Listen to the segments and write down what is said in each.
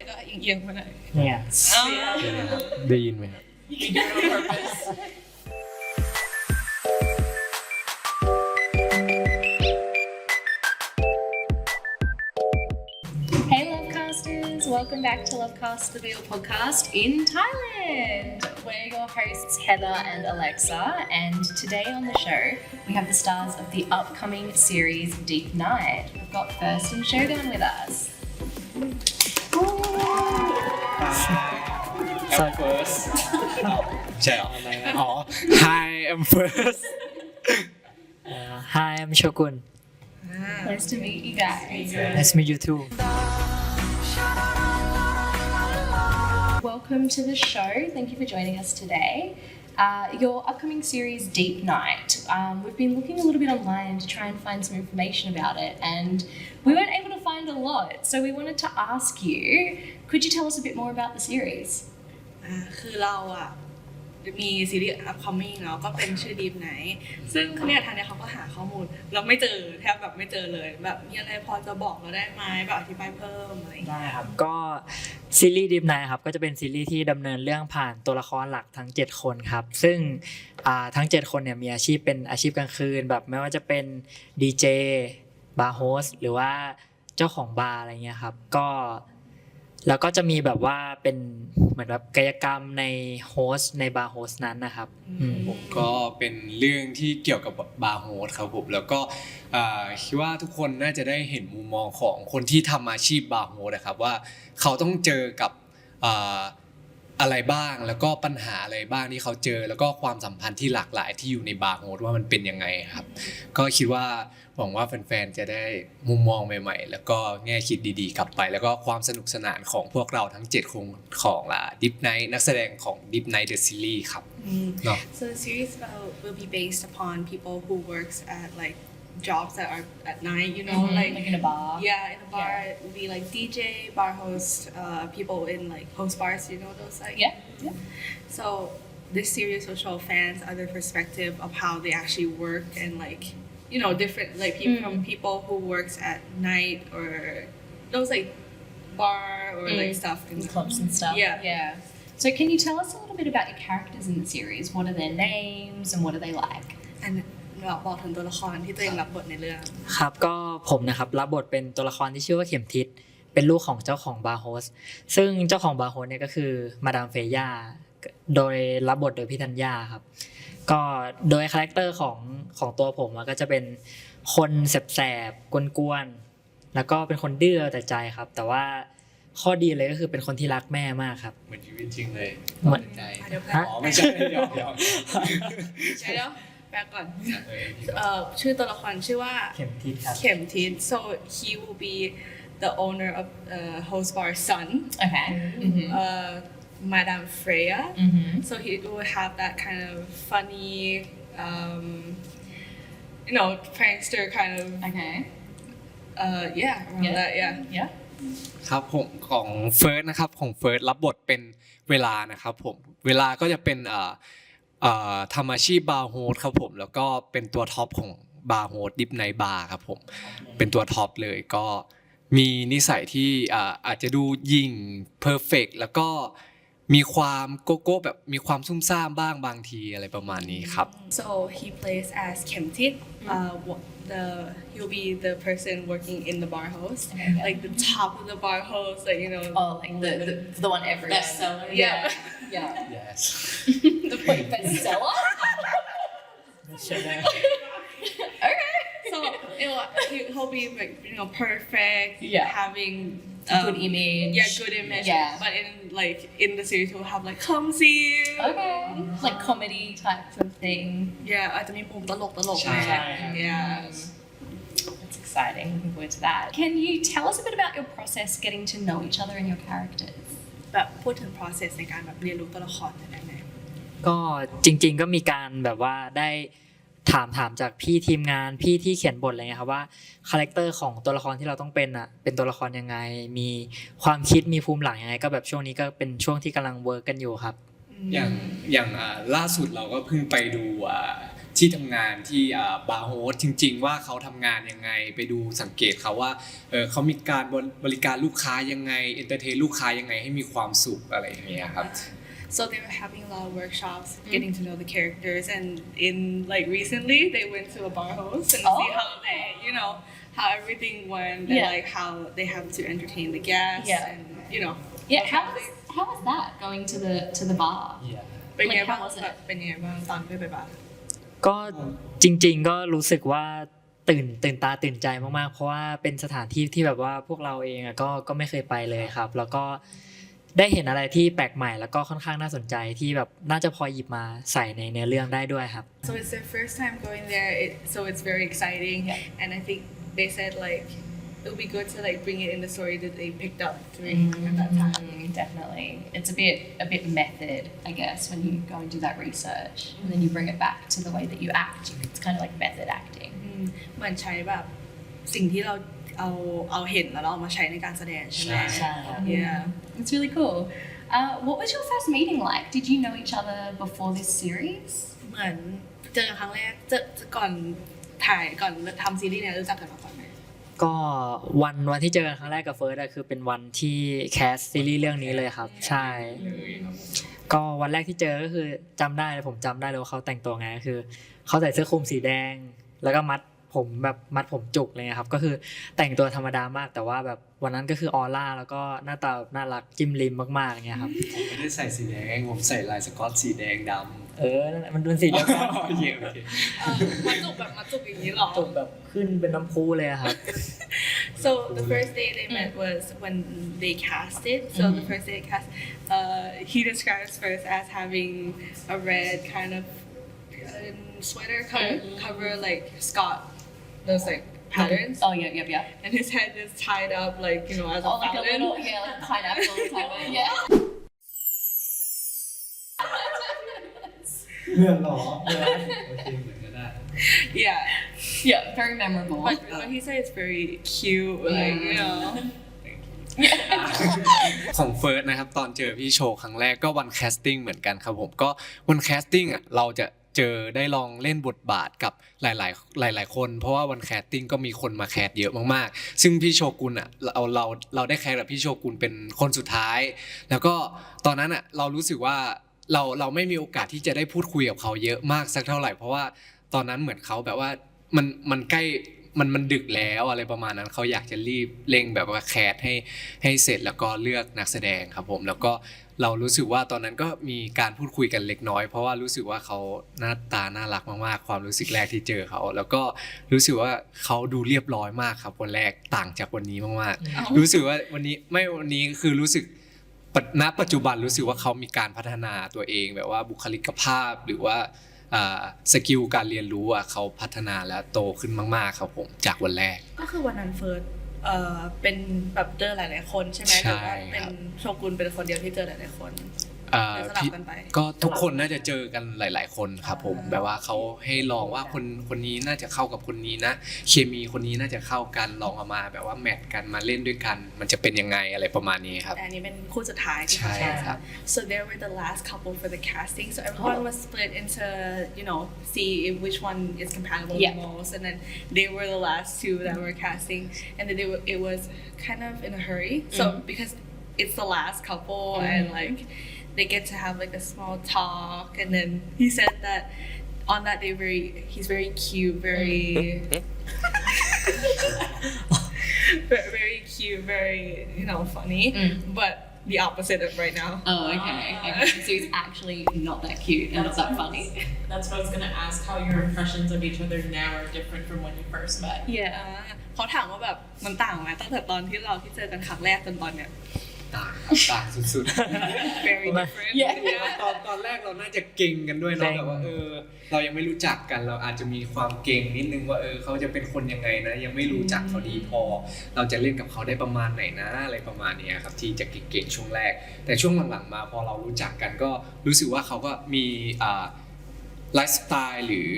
ก็เอียงๆมาหน่อย เนี่ย ได้ยินไหมครับ Hey Lovecasters, welcome back to Lovecast the Real Podcast in Thailand. We're your hosts Heather and Alexa, and today on the show we have the stars of the upcoming series Deep Night. We've got First and Shogun with us. I'm first ใช่เหรออ๋อ Hi I'm first Hi I'm Shogun Nice to meet you guys. Nice to meet you too Welcome to the show. Thank you for joining us today. Your upcoming series, Deep Night. We've been looking a little bit online to try and find some information about it, and we weren't able to find a lot. So we wanted to ask you, could you tell us a bit more about the series? คือเรามีซีรีส์ upcoming เนาะก็เป็นชื่อ Deep Night ซึ่งเนี่ยทางเนี้ยเขาก็หาข้อมูลเราไม่เจอแทบแบบไม่เจอเลยแบบมีอะไรพอจะบอกเราได้ไหมแบบอธิบายเพิ่มอะไรอย่างเงี้ย ได้ครับก็ซีรีส์ Deep Night ครับก็จะเป็นซีรีส์ที่ดำเนินเรื่องผ่านตัวละครหลักทั้ง7คนครับซึ่งทั้ง7คนเนี่ยมีอาชีพเป็นอาชีพกลางคืนแบบไม่ว่าจะเป็นดีเจบาร์โฮสหรือว่าเจ้าของบาร์อะไรเงี้ยครับก็แล้วก็จะมีแบบว่าเป็นเหมือนแบบกายกรรมในโฮสในบาร์โฮสนั้นนะครับผมก็เป็นเรื่องที่เกี่ยวกับบาร์โฮสครับผมแล้วก็คิดว่าทุกคนน่าจะได้เห็นมุมมองของคนที่ทำอาชีพบาร์โฮสนะครับว่าเขาต้องเจอกับอะไรบ้างแล้วก็ปัญหาอะไรบ้างที่เขาเจอแล้วก็ความสัมพันธ์ที่หลากหลายที่อยู่ในบาร์โฮสว่ามันเป็นยังไงครับก็คิดว่าหวังว่าแฟนๆจะได้มุมมองใหม่ๆแล้วก็แง่คิดดีๆกลับไปแล้วก็ความสนุกสนานของพวกเราทั้ง7คนของDeep Night นักแสดงของ Deep Night The Series ครับเนาะ So the series will be based upon people who works at like jobs that are at night, you know, Like in a bar. Yeah, in a bar, it would be like DJ, bar host, people in like host bars, you know those like. Yeah. So this series will show fans other perspective of how they actually work and like, you know, different like people from people who works at night or those like bar or like stuff in Clubs and stuff. Yeah. So can you tell us a little bit about your characters in the series? What are their names and what are they like? And บอกถึงตัวละครที่ตัวเองรับบทในเรื่อง ครับก็ผมนะครับรับบทเป็นตัวละครที่ชื่อว่าเข็มทิศเป็นลูกของเจ้าของบาร์โฮสซึ่งเจ้าของบาร์โฮสเนี่ยก็คือมาดามเฟย่าโดยรับบทโดยพี่ธัญญาครับก็โดยคาแรคเตอร์ของตัวผมก็จะเป็นคนแสบๆกวนๆแล้วก็เป็นคนดื้อแต่ใจครับแต่ว่าข้อดีเลยก็คือเป็นคนที่รักแม่มากครับ เหมือนชีวิตจริงเลย เหมือน ใจ เดี๋ยว อ๋อไม่ใช่เดี๋ยว เดี๋ยวแปลก่อนชื่อตัวละครชื่อว่า เข็มทิศครับ เข็มทิศ so he will be the owner of host bar son Okay. Madame Freya Mm-hmm. so he will have that kind of funny you know prankster kind of Okay. around that Yeah. ครับผมของเฟิร์สนะครับของเฟิร์สรับบทเป็นเวลานะครับผมเวลาก็จะเป็นทำอาชีพบาร์โฮสครับผมแล้วก็เป็นตัวท็อปของบาร์โฮสดิฟไนท์บาร์ครับผมเป็นตัวท็อปเลยก็มีนิสัยที่อาจจะดูยิ่งเพอร์เฟกต์แล้วก็มีความโกโก้แบบมีความซุ่มซ่ามบ้างบางทีอะไรประมาณนี้ครับ so he plays as เข็มทิศhe'll be the person working in the bar host like the top of the bar host like you know Oh, like the one everyone. Bestseller. Yeah. Yeah. yes The bestseller. Okay. so he'll be like you know perfect Yeah. having Good image. good image Yeah. but in the series he'll have like clumsy Okay. Like comedy types of thing. อาจจะมีมุมตลก ใช่ That's exciting. Looking forward to that. Can you tell us a bit about your process getting to know each other and your characters? แบบพูดถึง process ในการแบบเรียนรู้ตัวละครได้ไหม ก็จริงๆก็มีการแบบว่าได้ถามจากพี่ทีมงานพี่ที่เขียนบทอะไรเงี้ยครับว่าคาแรคเตอร์ของตัวละครที่เราต้องเป็นตัวละครยังไงมีความคิดมีภูมิหลังยังไงก็แบบช่วงนี้ก็เป็นช่วงที่กำลังเวิร์กกันอยู่ครับ อย่างล่าสุดเราก็เพิ่งไปดู ที่ทำงานที่บาร์โฮสจริงๆว่าเขาทำงานยังไงไปดูสังเกตเขาว่าเขามีการบริการลูกค้ายังไงเอนเตอร์เทนลูกค้ายังไงให้มีความสุขอะไรอย่างเงี้ยครับ So they were having a lot of workshops, getting to know the characters, and in like recently they went to a bar host and see how they, you know, how everything went and like how they have to entertain the guests and you know. Yeah, how was that going to the bar? เป็นไง Like, บ้าง how was it? แบบเป็นยังไงบ้างตอนที่ไปบาร์ ก็จริงๆก็รู้สึกว่าตื่นตาตื่นใจมากๆเพราะว่าเป็นสถานที่ที่แบบว่าพวกเราเองก็ไม่เคยไปเลยครับแล้วก็ได้เห็นอะไรที่แปลกใหม่แล้วก็ค่อนข้างน่าสนใจที่แบบน่าจะพอหยิบมาใส่ในเนื้อเรื่องได้ด้วยครับ So it's their first time going there, so it's very exciting, and I think they said like it would be good to like bring it in the story that they picked up during at that time. Definitely. It's a bit method, I guess, when you go and do that research and then you bring it back to the way that you act. It's kind of like method acting. เหมือนใช้แบบสิ่งที่เราเอาเห็นแล้วเราเอามาใช้ในการแสดงใช่ไหม Yeah. It's really cool. What was your first meeting like? Did you know each other before this series? เหมือนเจอกันครั้งแรกก่อนทำซีรีส์เนี่ยรู้จักกันมาก่อนไหม ก็วันที่เจอกันครั้งแรกกับเฟิร์สคือเป็นวันที่แคสซีรีส์เรื่องนี้เลยครับใช่ก็วันแรกที่เจอก็คือจำได้เลยผมจำได้เลยว่าเขาแต่งตัวไงคือเขาใส่เสื้อคลุมสีแดงแล้วก็มัดผมจุกเลยครับก็คือแต่งตัวธรรมดามากแต่ว่าแบบวันนั้นก็คือออร่าแล้วก็หน้าตาน่ารักจิ้มลิ้มมากๆอย่างเงี้ยครับ ผมไม่ได้ใส่สีแดงผมใส่ลายสก๊อตสีแดงดำ นั่นแหละมันเป็นสีเดียวกัน โอเค มาจุกอย่างนี้หรอ จุกแบบขึ้นเป็นน้ำพุเลยอะครับ So the first day they met was when they casted. So the first day they cast, he describes first as having a red kind of sweater cover like Scott, those like patterns. Oh, yeah. And his head is tied up like you know as a Oh, like a fountain. little, like a pineapple type of, yeah. เพื่อนหรอโอเคเหมือนก็ได้ Yeah, Yeah, very memorable. but he said it's very cute, like you know. ของเฟิร์สนะครับตอนเจอพี่โชว์ครั้งแรกก็วันแคสติ้งเหมือนกันครับผมก็วันแคสติ้งอ่ะเราจะเจอได้ลองเล่นบทบาทกับหลายคนเพราะว่าวันแคสติ้งก็มีคนมาแคสเยอะมากๆซึ่งพี่โชกุนอ่ะเราได้แคสกับพี่โชกุนเป็นคนสุดท้ายแล้วก็ตอนนั้นอ่ะเรารู้สึกว่าเราไม่มีโอกาสที่จะได้พูดคุยกับเขาเยอะมากสักเท่าไหร่เพราะว่าตอนนั้นเหมือนเขาแบบว่ามันใกล้มันดึกแล้วอะไรประมาณนั้นเขาอยากจะรีบเร่งแบบว่าแคสให้เสร็จแล้วก็เลือกนักแสดงครับผมแล้วก็เรารู้สึกว่าตอนนั้นก็มีการพูดคุยกันเล็กน้อยเพราะว่ารู้สึกว่าเขาหน้าตาน่ารักมากๆความรู้สึกแรกที่เจอเขาแล้วก็รู้สึกว่าเขาดูเรียบร้อยมากครับวันแรกต่างจากวันนี้มากๆรู้สึกว่าวันนี้คือรู้สึกณปัจจุบันรู้สึกว่าเขามีการพัฒนาตัวเองแบบว่าบุคลิกภาพหรือว่าสกิลการเรียนรู้เขาพัฒนาและโตขึ้นมากๆครับผมจากวันแรก ก็คือวันนั้นเฟิร์สเป็นแบบเจอหลายๆคนใช่ไหมหรือว่าเป็นโชกุนเป็นคนเดียวที่เจอหลายๆคนสลับกันไป ก็ทุกคนน่าจะเจอกันหลายๆคนครับผมแบบว่าเขาให้ลองว่าคนนี้น่าจะเข้ากับคนนี้นะเคมีคนนี้น่าจะเข้ากันลองเอามาแบบว่าแมทกันมาเล่นด้วยกันมันจะเป็นยังไงอะไรประมาณนี้ครับ แต่อันนี้เป็นคู่สุดท้ายที่ ใช่ครับ So they were the last couple for the casting so everyone was split into you know see if which one is compatible the most and then they were the last two that were casting and then it was kind of in a hurry so because it's the last couple and like they get to have like a small talk and then he said that on that day he's very cute very very cute very you know funny but the opposite of right now Oh, okay. So he's actually not that cute and not that funny. That's what I was gonna ask. How your impressions of each other now are different from when you first met. Yeah เขาถามว่าแบบมันต่างไหมตั้งแต่ตอนที่เจอกันครั้งแรกจนตอนเนี้ย ต่างสุดๆ very different Yeah. ตอนแรกเราน่าจะเก่งกันด้วยเนาะ เก่ง แบบว่าเรายังไม่รู้จักกันเราอาจจะมีความเก่งนิดนึงว่าเขาจะเป็นคนยังไงนะยังไม่รู้จักเขาดีพอเราจะเล่นกับเขาได้ประมาณไหนนะอะไรประมาณนี้ครับที่จะเก่งๆช่วงแรกแต่ช่วงหลังๆมาพอเรารู้จักกันก็รู้สึกว่าเขาก็มีไลฟ์สไตล์หรือ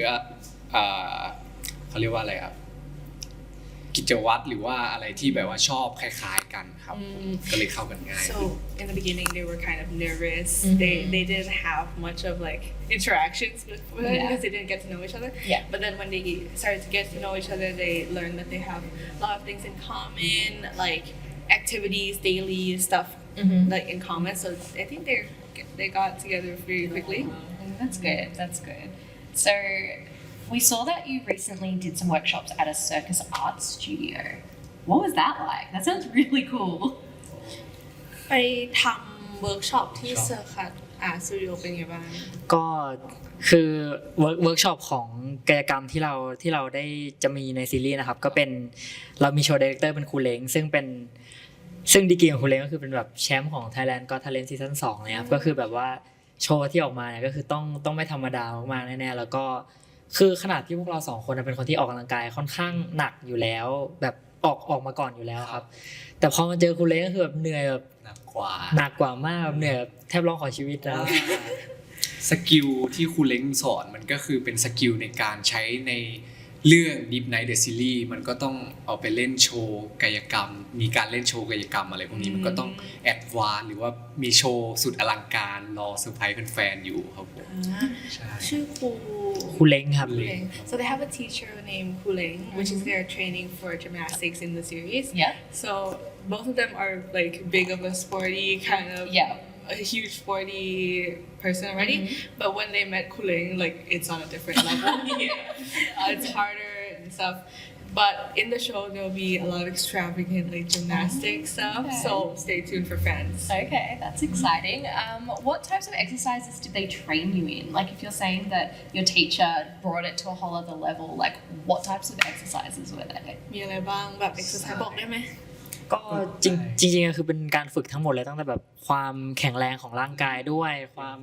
เขาเรียกว่าอะไรครับ กิจวัตรหรือว่าอะไรที่แบบว่าชอบคล้ายๆกันครับก็เลยเข้ากันง่าย So in the beginning, they were kind of nervous. Mhm. They didn't have much of like interactions with Yeah. because they didn't get to know each other. Yeah. But then when they started to get to know each other, they learned that they have a lot of things in common, like activities, daily stuff, like in common. So I think they got together very quickly. That's good. That's good. So we saw that you recently did some workshops at a circus art studio. What was that like? That sounds really cool. ไปทำเวิร์กช็อปที่เซอร์คัสสตูดิโอเป็นไงบ้าง ก็คือเวิร์กช็อปของกายกรรมที่เราได้จะมีในซีรีส์นะครับก็เป็นเรามีโชว์ดีเรคเตอร์เป็นครูเล้งซึ่งดีกรีของครูเล้งก็คือเป็นแบบแชมป์ของ Thailand Got Talent ซีซั่น2เนี่ยครับก็คือแบบว่าโชว์ที่ออกมาเนี่ยก็คือต้องไม่ธรรมดามากๆแน่ๆแล้วก็คือขนาดที่พวกเรา2คนเป็นคนที่ออกกำลังกายค่อนข้างหนักอยู่แล้วแบบออกมาก่อนอยู่แล้วครับแต่พอมาเจอครูเล้งก็คือแบบเหนื่อยแบบ หนักกว่า หนักกว่ามากแบบเหนื่อยแบบแทบร้องขอชีวิตแล้ว สกิลที่ครูเล้งสอนมันก็คือเป็นสกิลในการใช้ในเรื่อง Deep Night The Series มันก็ต้องเอาไปเล่นโชว์กายกรรมมีการเล่นโชว์กายกรรมอะไรพวกนี้มันก็ต้องแอดวานซ์หรือว่ามีโชว์สุดอลังการรอเซอร์ไพรส์แฟนๆอยู่ครับผมใช่ ชื่อครู ครูเล้งครับ Kuleng. So they have a teacher named Kuleng, which is their training for gymnastics in the series. Yeah. So both of them are like big of a sporty kind of Yeah. a huge sporty person already. But when they met Kuleng, like it's on a different level. It's harder and stuff. But in the show, there'll be a lot of extravagant like gymnastic stuff. Okay. So stay tuned for fans. Okay, that's exciting. What types of exercises did they train you in? Like, if you're saying that your teacher brought it to a whole other level, like, what types of exercises were they? มีอะไรบ้างแบบ exercise บอกได้ไหม ก็จริงๆก็คือเป็นการฝึกทั้งหมดเลยตั้งแต่แบบความแข็งแรงของร่างกายด้วยความ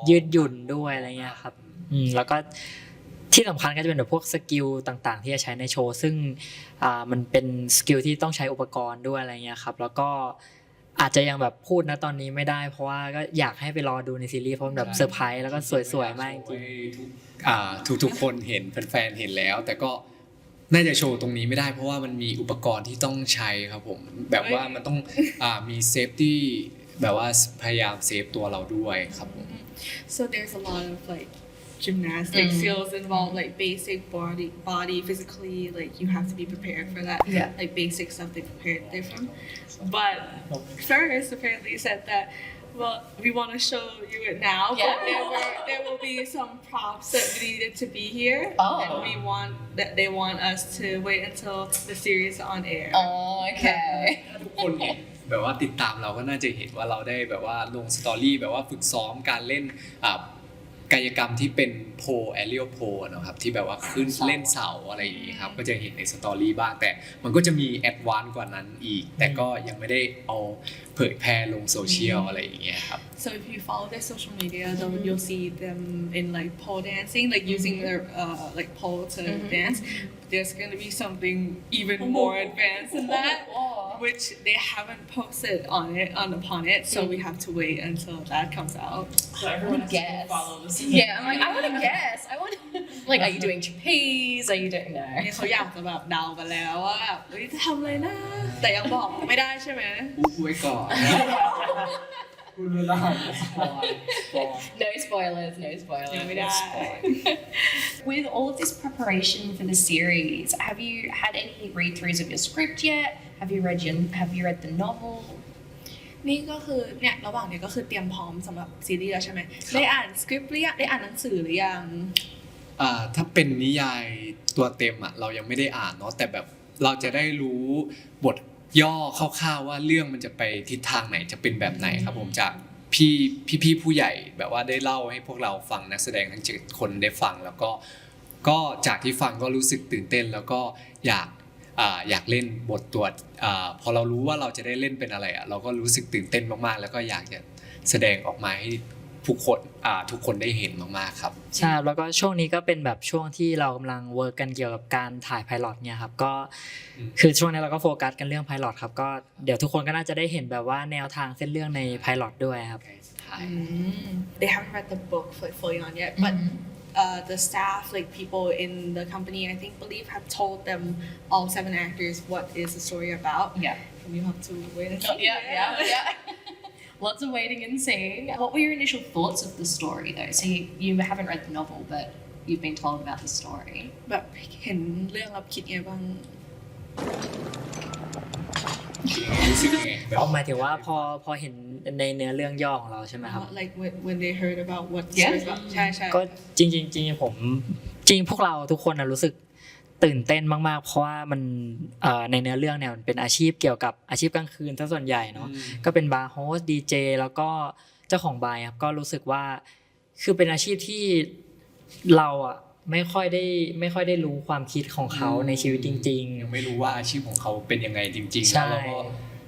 ยืดหยุ่นด้วยอะไรเงี้ยครับแล้วก็ที่สำคัญก็จะเป็นแบบพวกสกิลต่างๆที่จะใช้ในโชว์ซึ่งมันเป็นสกิลที่ต้องใช้อุปกรณ์ด้วยอะไรเงี้ยครับแล้วก็อาจจะยังแบบพูดนะตอนนี้ไม่ได้เพราะว่าก็อยากให้ไปรอดูในซีรีส์เพราะมันแบบเซอร์ไพรส์แล้วก็สวยๆมากจริง ทุกคนเห็นแฟนๆเห็นแล้ว แต่ก็น่าจะโชว์ตรงนี้ไม่ได้เพราะว่ามันมีอุปกรณ์ที่ต้องใช้ครับผมแบบว่ามันต้องมีเซฟตี้แบบว่าพยายามเซฟตัวเราด้วยครับผม So there's a lot of like gymnastic skills involved, like basic body physically, like you have to be prepared for that. Yeah. Like basic stuff they prepared different. But first apparently said that well, we want to show you it now, Yeah. but there will be some props that needed to be here, Oh. and they want us to wait until the series on air. Oh, okay. ถ้าทุกคนเห็นแบบว่าติดตามเราก็น่าจะเห็นว่าเราได้แบบว่าลงสตอรี่แบบว่าฝึกซ้อมการเล่นกายกรรมที่เป็นโพแอเรียลโพนะครับที่แบบว่าขึ้นเล่นเสาอะไรอย่างนี้ครับก็จะเห็นในสตอรี่บ้างแต่มันก็จะมีแอดวานซ์กว่านั้นอีกแต่ก็ยังไม่ได้เอาเผยแพร่ลงโซเชียลอะไรอย่างเงี้ยครับ So if you follow their social media, then you'll see them in like pole dancing, like using their like pole to dance. There's gonna be something even more advanced than that, which they haven't posted upon it. So we have to wait until that comes out. So everyone has to Guess. go follow this. Yeah, I'm like, I want to guess. I want like, are you doing trapeze? Are you doing, no. นี่เขาอยากจะแบบเดากันแล้วว่าแบบเฮ้ยจะทำอะไรนะ แต่ยังบอกไม่ได้ใช่ไหม อุ๊บไว้ก่อนพูดไม่ได้ No spoilers, no spoilers. ยังไม่ได้ With all of this preparation for the series, have you had any read-throughs of your script yet? Have you read the novel? นี่ก็คือเนี่ยระหว่างเนี้ยก็คือเตรียมพร้อมสำหรับซีรีส์แล้วใช่ไหมได้อ่านสคริปต์หรือยังได้อ่านหนังสือหรือยัง ถ้าเป็นนิยายตัวเต็มเรายังไม่ได้อ่านเนาะแต่แบบเราจะได้รู้บทย่อคร่าวๆว่าเรื่องมันจะไปทิศทางไหนจะเป็นแบบไหนครับผมจากพี่ผู้ใหญ่แบบว่าได้เล่าให้พวกเราฟังนักแสดงทั้ง7คนได้ฟังแล้วก็จากที่ฟังก็รู้สึกตื่นเต้นแล้วก็อยากเล่นบทตัวพอเรารู้ว่าเราจะได้เล่นเป็นอะไรเราก็รู้สึกตื่นเต้นมากๆแล้วก็อยากจะแสดงออกมาให้ทุกคนได้เห็นมากๆครับใช่แล้วก็ช่วงนี้ก็เป็นแบบช่วงที่เรากำลังเวิร์กกันเกี่ยวกับการถ่ายไพลอตเนี่ยครับก็คือช่วงนี้เราก็โฟกัสกันเรื่องไพลอตครับก็เดี๋ยวทุกคนก็น่าจะได้เห็นแบบว่าแนวทางเส้นเรื่องในไพลอตด้วยครับ They haven't read the book fully on yet, but the staff, like people in the company, I think believe have told them all 7 actors what is the story about. Yeah. And you have to wait and see. Yeah. Lots of waiting and seeing. What were your initial thoughts of the story though? So you haven't read the novel, but you've been told about the story. แบบเห็นเรื่องแล้วคิดไงบ้าง รู้สึกยังไงแบบ เอาหมายถึงว่าพอเห็นในเนื้อเรื่องย่อของเราใช่ไหมครับ like when they heard about what the Yeah. story is about ใช่ใช่ ก็จริงๆผมจริงพวกเราทุกคนนะรู้สึกตื่นเต้นมากๆเพราะว่ามันในเนื้อเรื่องเนี่ยมันเป็นอาชีพเกี่ยวกับอาชีพกลางคืนซะส่วนใหญ่เนาะก็เป็นบาร์โฮสดีเจแล้วก็เจ้าของบาร์ครับก็รู้สึกว่าคือเป็นอาชีพที่เราอ่ะไม่ค่อยได้รู้ความคิดของเขาในชีวิตจริง ยังไม่รู้ว่าอาชีพของเขาเป็นยังไงจริงๆ ใช่ แล้วก็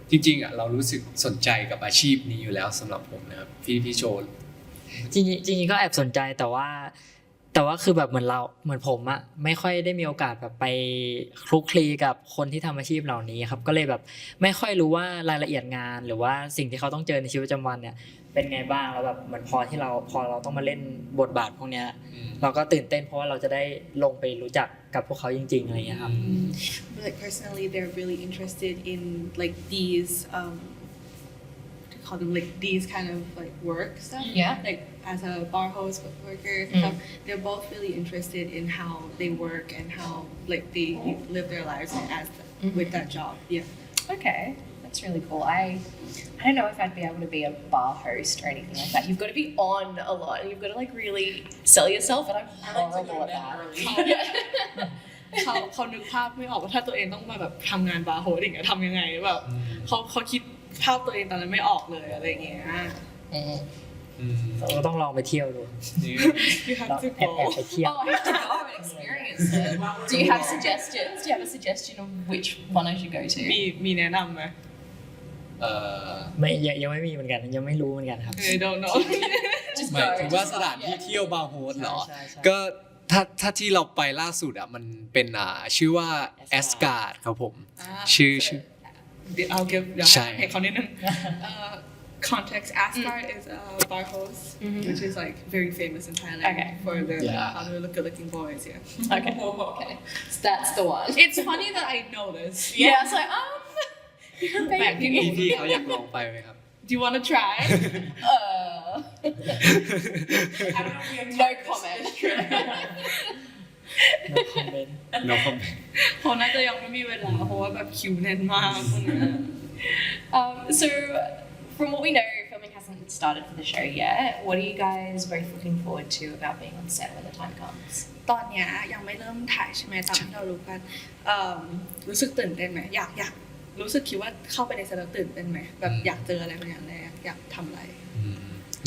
จริงๆอ่ะเรารู้สึกสนใจกับอาชีพนี้อยู่แล้วสำหรับผมนะครับพี่โชว์ ๆจริงๆก็แอบสนใจแต่ว่าคือแบบเหมือนผมอะไม่ค่อยได้มีโอกาสแบบไปคลุกคลีกับคนที่ทำอาชีพเหล่านี้ครับก็เลยแบบไม่ค่อยรู้ว่ารายละเอียดงานหรือว่าสิ่งที่เขาต้องเจอในชีวิตประจำวันเนี่ยเป็นไงบ้างแล้วแบบเหมือนพอเราต้องมาเล่นบทบาทพวกเนี้ยเราก็ตื่นเต้นเพราะว่าเราจะได้ลงไปรู้จักกับพวกเขาจริงๆอะไรอย่างเงี้ยครับ But like personally they're really interested in like these to call them like these kind of like work stuff Yeah. like as a bar host workers and stuff they're both really interested in how they work and how like they live their lives as with that job yeah Okay, that's really cool. I don't know if I'd be able to be a bar host or anything like that. You've got to be on a lot and you've got to like really sell yourself and I'm horrible at that. Yeah. เขานึกภาพไม่ออกว่าถ้าตัวเองต้องมาแบบทำงานบาร์โฮสอย่างเงี้ยทำยังไงแบบเขาคิดภาพตัวเองตอนนั้นไม่ออกเลยอะไรเงี้ย เราต้องลองไปเที่ยวดู you have to แอบ go ไปเที่ยว Oh, I have to go and experience it. Do you have suggestions? Do you have a suggestion of which one I should go to? มีแนะนำไหม ไม่ยังไม่มีเหมือนกันยังไม่รู้เหมือนกันครับ I don't know Just หมาย go. ถึงว่า just สถานที่ yeah. เที่ยวบาร์โฮสเหรอ ใช่ ก็ถ้าที่เราไปล่าสุดอ่ะมันเป็นชื่อว่าแอสการ์ดครับผมชื่อ I'll give เดี๋ยว ใช่ ให้เขานิดนึง context Asgard is a bar host which is like very famous in Thailand Okay. for their Yeah. how they're good looking boys yeah Okay. Okay. So that's the one. it's funny that I know this Yeah, it's like, you're a แปลกที่หนู baby. พี่เขาอยากลองไปไหมครับ do you want to try I don't know if we have No time for this. comment. no comment no comment เขาน่าจะยังไม่มีเวลาเพราะว่าแบบคิวแน่นมากพวกนั้น So, from what we know, filming hasn't started for the show yet. What are you guys both looking forward to about being on set when the time comes? ตอนเนี้ยยังไม่เริ่มถ่ายใช่ไหมตามที่เรารู้กันรู้สึกตื่นเต้นไหมอยากรู้สึกคิดว่าเข้าไปในเซตแล้วตื่นเต้นไหมแบบอยากเจออะไรบางอย่างแรกอยากทำอะไร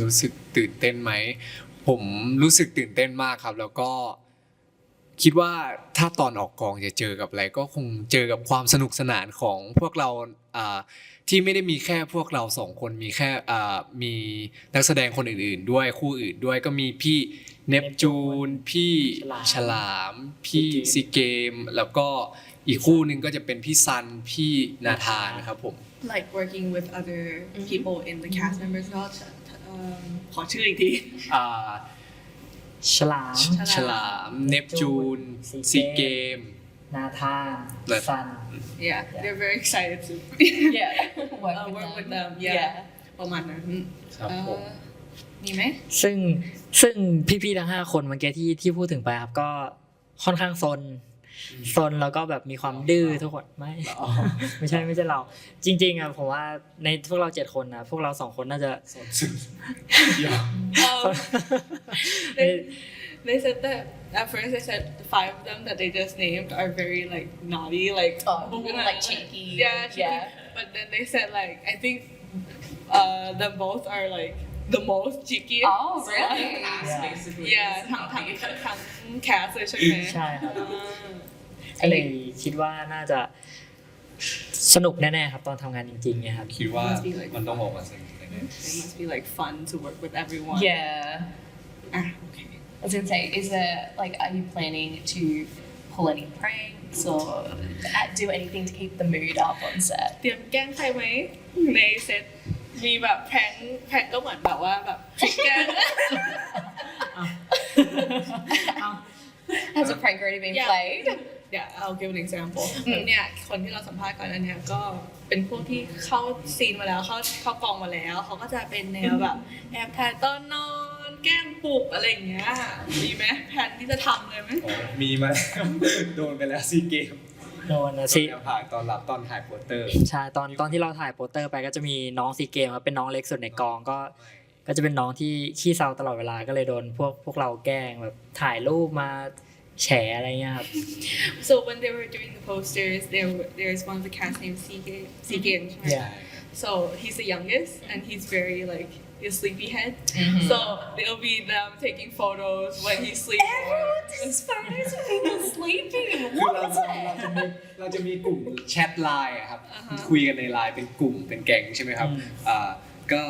รู้สึกตื่นเต้นไหมผมรู้สึกตื่นเต้นมากครับ แล้วก็คิดว่าถ้าตอนออกกองจะเจอกับอะไรก็คงเจอกับความสนุกสนานของพวกเราที่ไม่ได้มีแค่พวกเราสองคนมีแค่มีนักแสดงคนอื่นๆด้วยคู่อื่นด้วยก็มีพี่เนปจูนพี่ฉลามพี่ซีเกมแล้วก็อีกคู่หนึ่งก็จะเป็นพี่ซันพี่นาธานนะครับผม like working with other people in the cast members ก็ขอชื่ออีกที ฉลาม ฉลามเนปจูนซีเกม นาธาน และ ซัน yeah they're very excited to Yeah, work work with them Yeah. yeah ประมาณนั้น ครับผม มีไหม ซึ่งพี่ๆทั้ง5คนเมื่อกี้ที่พูดถึงไปครับก็ค่อนข้างซนแล้วก็แบบมีความดื้อทุกคนไม่ใช่เรา จริงๆอ่ะผมว่าในพวกเรา7คนนะพวกเรา2คนน่าจะ They said that at first they said the 5 of them that they just named are very like naughty like like cheeky. yeah cheeky. Yeah. But then they said like I think them both are like the most cheeky Oh, really? Ass, basically. yeah ทั้งแคสเลยใช่ไหม ใช่ครับก็เลยคิดว่าน่าจะสนุกแน่ๆครับตอนทำงานจริงๆเนี่ยครับ คิดว่ามันต้องออกมาสนุกแน่ It must be like fun to work with everyone Yeah. okay I was gonna say, is there like, are you planning to pull any pranks or do anything to keep the mood up on set? เตรียมแกล้งใครไหมในเซตมีแบบแพงก็เหมือนแบบว่าแบบแกล้ง Has a prank already been Yeah. played? Yeah, I'll give an example เนี่ยคนที่เราสัมภาษณ์ก่อนอันเนี้ยก็เป็นพวกที่เข้าซีนมาแล้วเข้ากองมาแล้วเขาก็จะเป็นแนวแบบแอบถ่ายตอนนอนแกล้งปลุกอะไรอย่างเงี้ยมีไหมแผนที่จะทำเลยไหม อ๋อมีมาแล้วโดนไปแล้วซีเกม โดนนะ ต สิ อนถ่ายตอนรับตอนถ่ายโปสเตอร์ ใช่ตอนที่เราถ่ายโปสเตอร์ไปก็จะมีน้องซีเกมครับเป็นน้องเล็กสุดในกองก็จะเป็นน้องที่ขี้เซาตลอดเวลาก็เลยโดนพวกเราแกล้งแบบถ่ายรูปมาแฉอะไรเงี้ยครับ So when they were doing the posters there's one of the cast named Seagame right? Yeah. So he's the youngest and he's very like a sleepyhead so they'll be them taking photos when he's sleeping Everyone takes photos of people sleeping. คือ What เรา is จะ it? เราจะมีกลุ่มแชทไลน์อะครับคุยกันในไลน์เป็นกลุ่มเป็นแก๊งใช่ไหมครับก็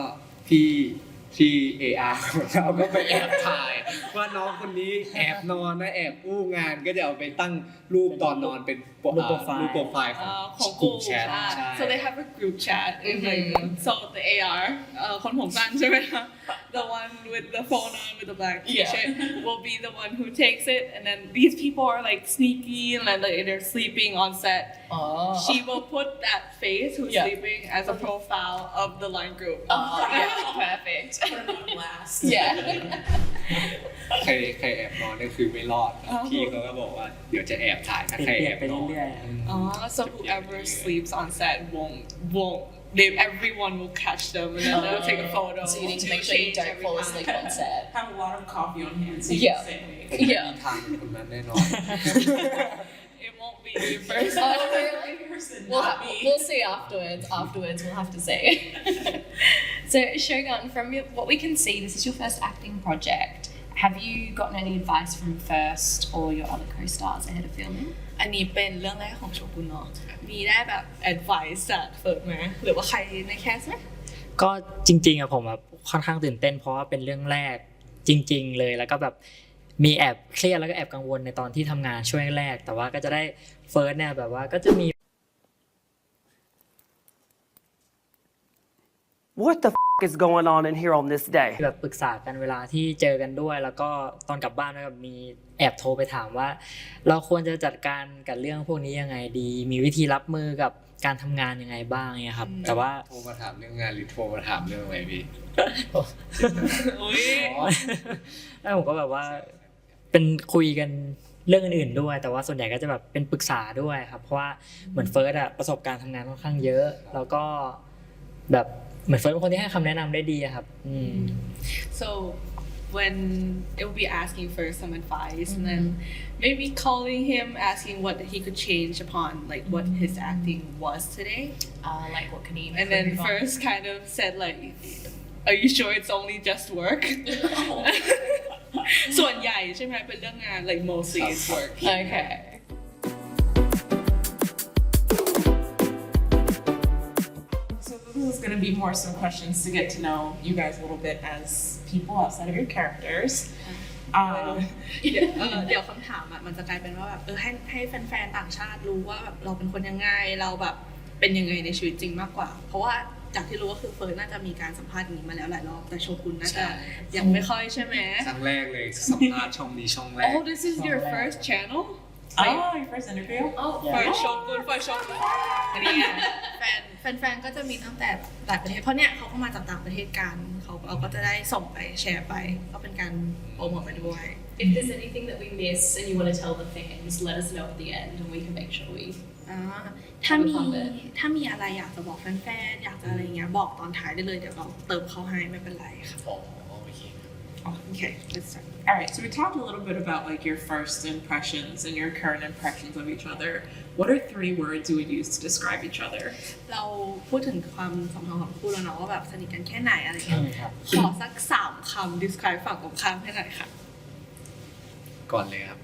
พี่AR ของเราก็ไปแอบถ่ายว่าน้องคนนี้แอบนอนนะแอบอู้งานก็จะเอาไปตั้งรูปตอนนอนเป็นรูปโปรไฟล์ของ ของ กลุ่มแชท อ่า ใช่ so they have a group chat it's like so the AR คนผมสั้นใช่ไหมคะ the one with the phone on with the black t-shirt will be the one who takes it and then these people are like sneaky and like they're sleeping on set Oh. she will put that face who's Yeah. sleeping as a profile of the line group Oh, yeah, perfect. Put them on blast. Yeah. ใครแอบนอนนี่คือไม่รอดพี่เขาก็บอกว่าเดี๋ยวจะแอบถ่ายถ้าใครแอบนอน เปลี่ยนไปเรื่อยๆ so whoever sleeps on set won't everyone will catch them and then they'll take a photo So you need to make sure you change don't every fall time. asleep on set. Have a lot of coffee on hand so you Yeah. can stay awake. ผมไม่ Yeah. มีทางเป็นคนนั้นแน่นอน It won't be you first. Oh, really? Person, We'll, not me. we'll see afterwards. Afterwards, we'll have to see. So, Shogun, from what we can see, this is your first acting project. Have you gotten any advice from First or your other co-stars ahead of filming? อันนี้เป็นเรื่องแรกของโชกุนเนาะมีได้แบบ advice จากเฟิร์สไหมหรือว่าใครในแคสไหม ก็จริงๆอะผมแบบค่อนข้างตื่นเต้นเพราะว่าเป็นเรื่องแรกจริง ๆ เลยแล้วก็แบบมีแอบเครียดแล้วก็แอบกังวลในตอนที่ทำงานช่วงแรกแต่ว่าก็จะได้เฟิร์สเนี่ยแบบว่าก็จะมี What the is going on in here on this day? แบบปรึกษากันเวลาที่เจอกันด้วย แล้วก็ตอนกลับบ้านก็มีแอบโทรไปถามว่า เราควรจะจัดการกับเรื่องพวกนี้ยังไงดี มีวิธีรับมือกับการทำงานยังไงบ้างเนี่ยครับแต่ว่า โทรมาถามเรื่องงานหรือโทรมาถามเรื่องอะไรพี่ อุ้ย แล้วผมก็แบบว่าเป็นคุยกันเรื่องอื่นๆด้วย แต่ว่าส่วนใหญ่ก็จะแบบเป็นปรึกษาด้วยครับเพราะว่าเหมือนเฟิร์สอะประสบการณ์ทำงานค่อนข้างเยอะ แล้วก็แบบเหมือนเฟิร์สเป็นคนที่ให้คำแนะนำได้ดีอะครับso when it will be asking for some advice and then maybe calling him asking what he could change upon like what his acting was today Like, what can he and then improve on? first kind of said like are you sure it's only just work ส่วนใหญ่ใช่ไหมเป็นเรื่องงาน like mostly it's work Okay. So this is going to be more some questions to get to know you guys a little bit as people outside of your characters. เดี๋ยวคำถามมันจะกลายเป็นว่าแบบให้แฟนๆต่างชาติรู้ว่าแบบเราเป็นคนยังไงเราแบบเป็นยังไงในชีวิตจริงมากกว่าเพราะว่าจากที่รู้ก็คือเฟิร์สน่าจะมีการสัมภาษณ์อย่างนี้มาแล้วหลายรอบแต่โชกุนน่าจะยังไม่ค่อยใช่ไหม ครั้งแรกเลยสัมภาษณ์ช่องนี้ช่องแรก Oh this is your first channel Oh, your first interview? Oh for โชกุนอันนี้ไงแฟนๆก็จะมีตั้งแต่ต่างประเทศเพราะเนี่ยเขาก็มาจากต่างประเทศกันเราก็จะได้ส่งไปแชร์ไปก็เป็นการโปรโมทไปด้วย If there's anything that we miss and you want to tell the fans, let us know at the end and we can make sure we. ถ้ามีอะไรอยากจะบอกแฟนๆอยากจะอะไรเงี้ยบอกตอนท้ายได้เลยเดี๋ยวเราเติมเข้าให้ไม่เป็นไรค่ะ อ๋อโอเค Okay let's start All right, so we talked a little bit about like your first impressions and your current impressions of each other. What are 3 words you would use to describe each other? เราพูดถึงความสัมพันธ์ของคู่แล้วเนาะว่าแบบสนิทกันแค่ไหนอะไรเงี้ยขอสัก3 คำ describe ฝั่งตรงข้ามให้หน่อยค่ะ ก่อนเลยครับ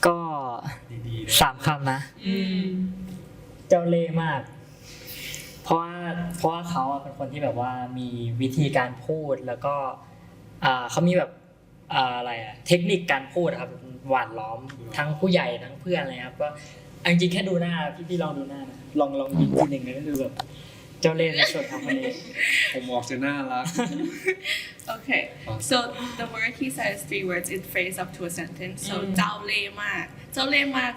ก็ ดีๆนะ 3 คำนะ เจ้าเล่ห์มาก เพราะว่าเขาอะเป็นคนที่แบบว่ามีวิธีการพูดแล้วก็เขามีแบบอะไรอะเทคนิคการพูดอะครับหวานล้อมทั้งผู้ใหญ่ทั้งเพื่อนเลยครับก็จริงๆแค่ดูหน้าพี่ลองดูหน้านะลองยิ้มทีหนึ่งก็คือแบบเจ้าเล่ห์ในส่วนของคนนี้ ผมออกจะน่ารัก Okay, so the word he says 3 words, it phrase up to a sentence. So เจ้าเล่ห์มาก เจ้าเล่ห์มาก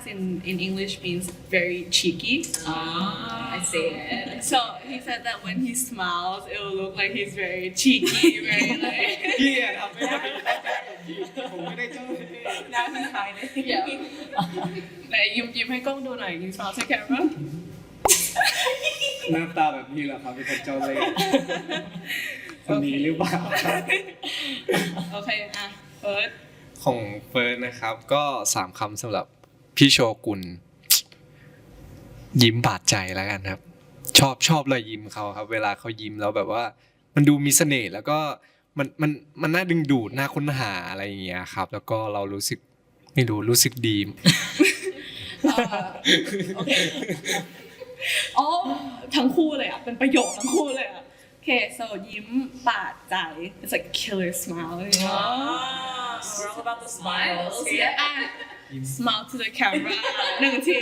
in English means very cheeky. I see it. So he said that when he smiles, it will look like he's very cheeky, very like. พี่อะทำไม่ได้ผมไม่ได้เจ้าเลย Now he's hiding. Yeah. ไหนยิ้มให้กล้องดูหน่อย you smile to camera. หน้าตาแบบนี้แหละครับเป็นคนเจ้าเล่ห์คนนี้หรือเปล่าครับ Okay, อ่ะ first ของเฟิร์สนะครับก็3คำสำหรับพี่โชกุนยิ้มบาดใจแล้วกันครับชอบรอยยิ้มเขาครับเวลาเขายิ้มแล้วแบบว่ามันดูมีเสน่ห์แล้วก็มันน่าดึงดูดน่าค้นหาอะไรอย่างเงี้ยครับแล้วก็เรารู้สึกไม่รู้สึกดี okay อ๋อทั้งคู่เลยอ่ะเป็นประโยคทั้งคู่เลยอ่ะ Okay, so ยิ้มบาดใจ it's like killer smile, you know? We're all about the smiles. Yeah. Smile to the camera 1 ที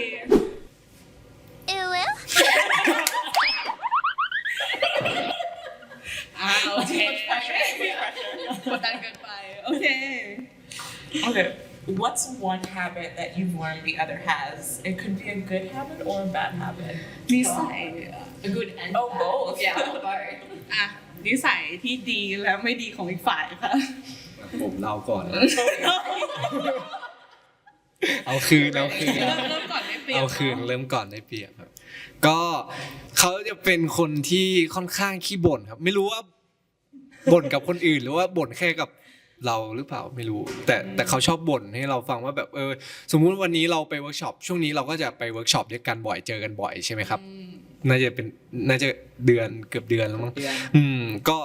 โอเคกดดันเกินไป โอเค Okay. What's one habit that you've learned the other has? It could be a good habit or a bad habit. นิสัย A good and Oh, bad. both. Yeah, both. อ่ะนิสัยที่ดีและไม่ดีของอีกฝ่ายค่ะ ผมเล่าก่อนเอาคืน เริ่มก่อนได้เปรียบ เอาคืนเริ่มก่อนได้เปรียบครับก็เขาจะเป็นคนที่ค่อนข้างขี้บ่นครับไม่รู้ว่าบ่นกับคนอื่นหรือว่าบ่นแค่กับเราหรือเปล่าไม่รู้แต่เขาชอบบ่นให้เราฟังว่าแบบสมมุติวันนี้เราไปเวิร์กช็อปช่วงนี้เราก็จะไปเวิร์กช็อปด้วยกันบ่อยเจอกันบ่อยใช่ไหมครับน่าจะเกือบเดือนแล้วมั้งก็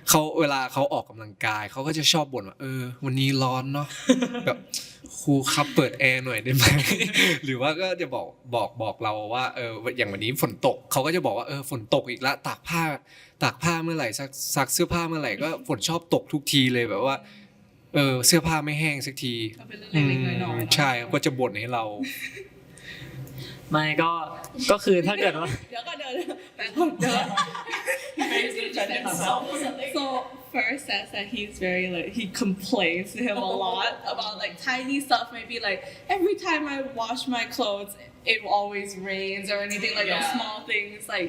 เขาเวลาเขาออกกำลังกายเขาก็จะชอบบ่นว่าวันนี้ร้อนเนาะแบบครูครับเปิดแอร์หน่อยได้ไหม หรือว่าก็จะบอกเราว่าอย่างวันนี้ฝนตกเขาก็จะบอกว่าฝนตกอีกแล้วตากผ้าเมื่อไหร่ซักเสื้อผ้าเมื่อไหร่ก็ฝนชอบตกทุกทีเลยแบบว่าเสื้อผ้าไม่แห้งสักที ก็เป็นเรื่องเล็กๆน้อยๆ ใช่ก็จะบ่นให้เรา ไม่ก็คือถ้าเกิดว่า เดี๋ยวก็เดินไปก่อนเดิน He's gonna judge himself. So first says that he's very like he complains to him a lot about like tiny stuff. Maybe like every time I wash my clothes, it always rains or anything like those small things. Like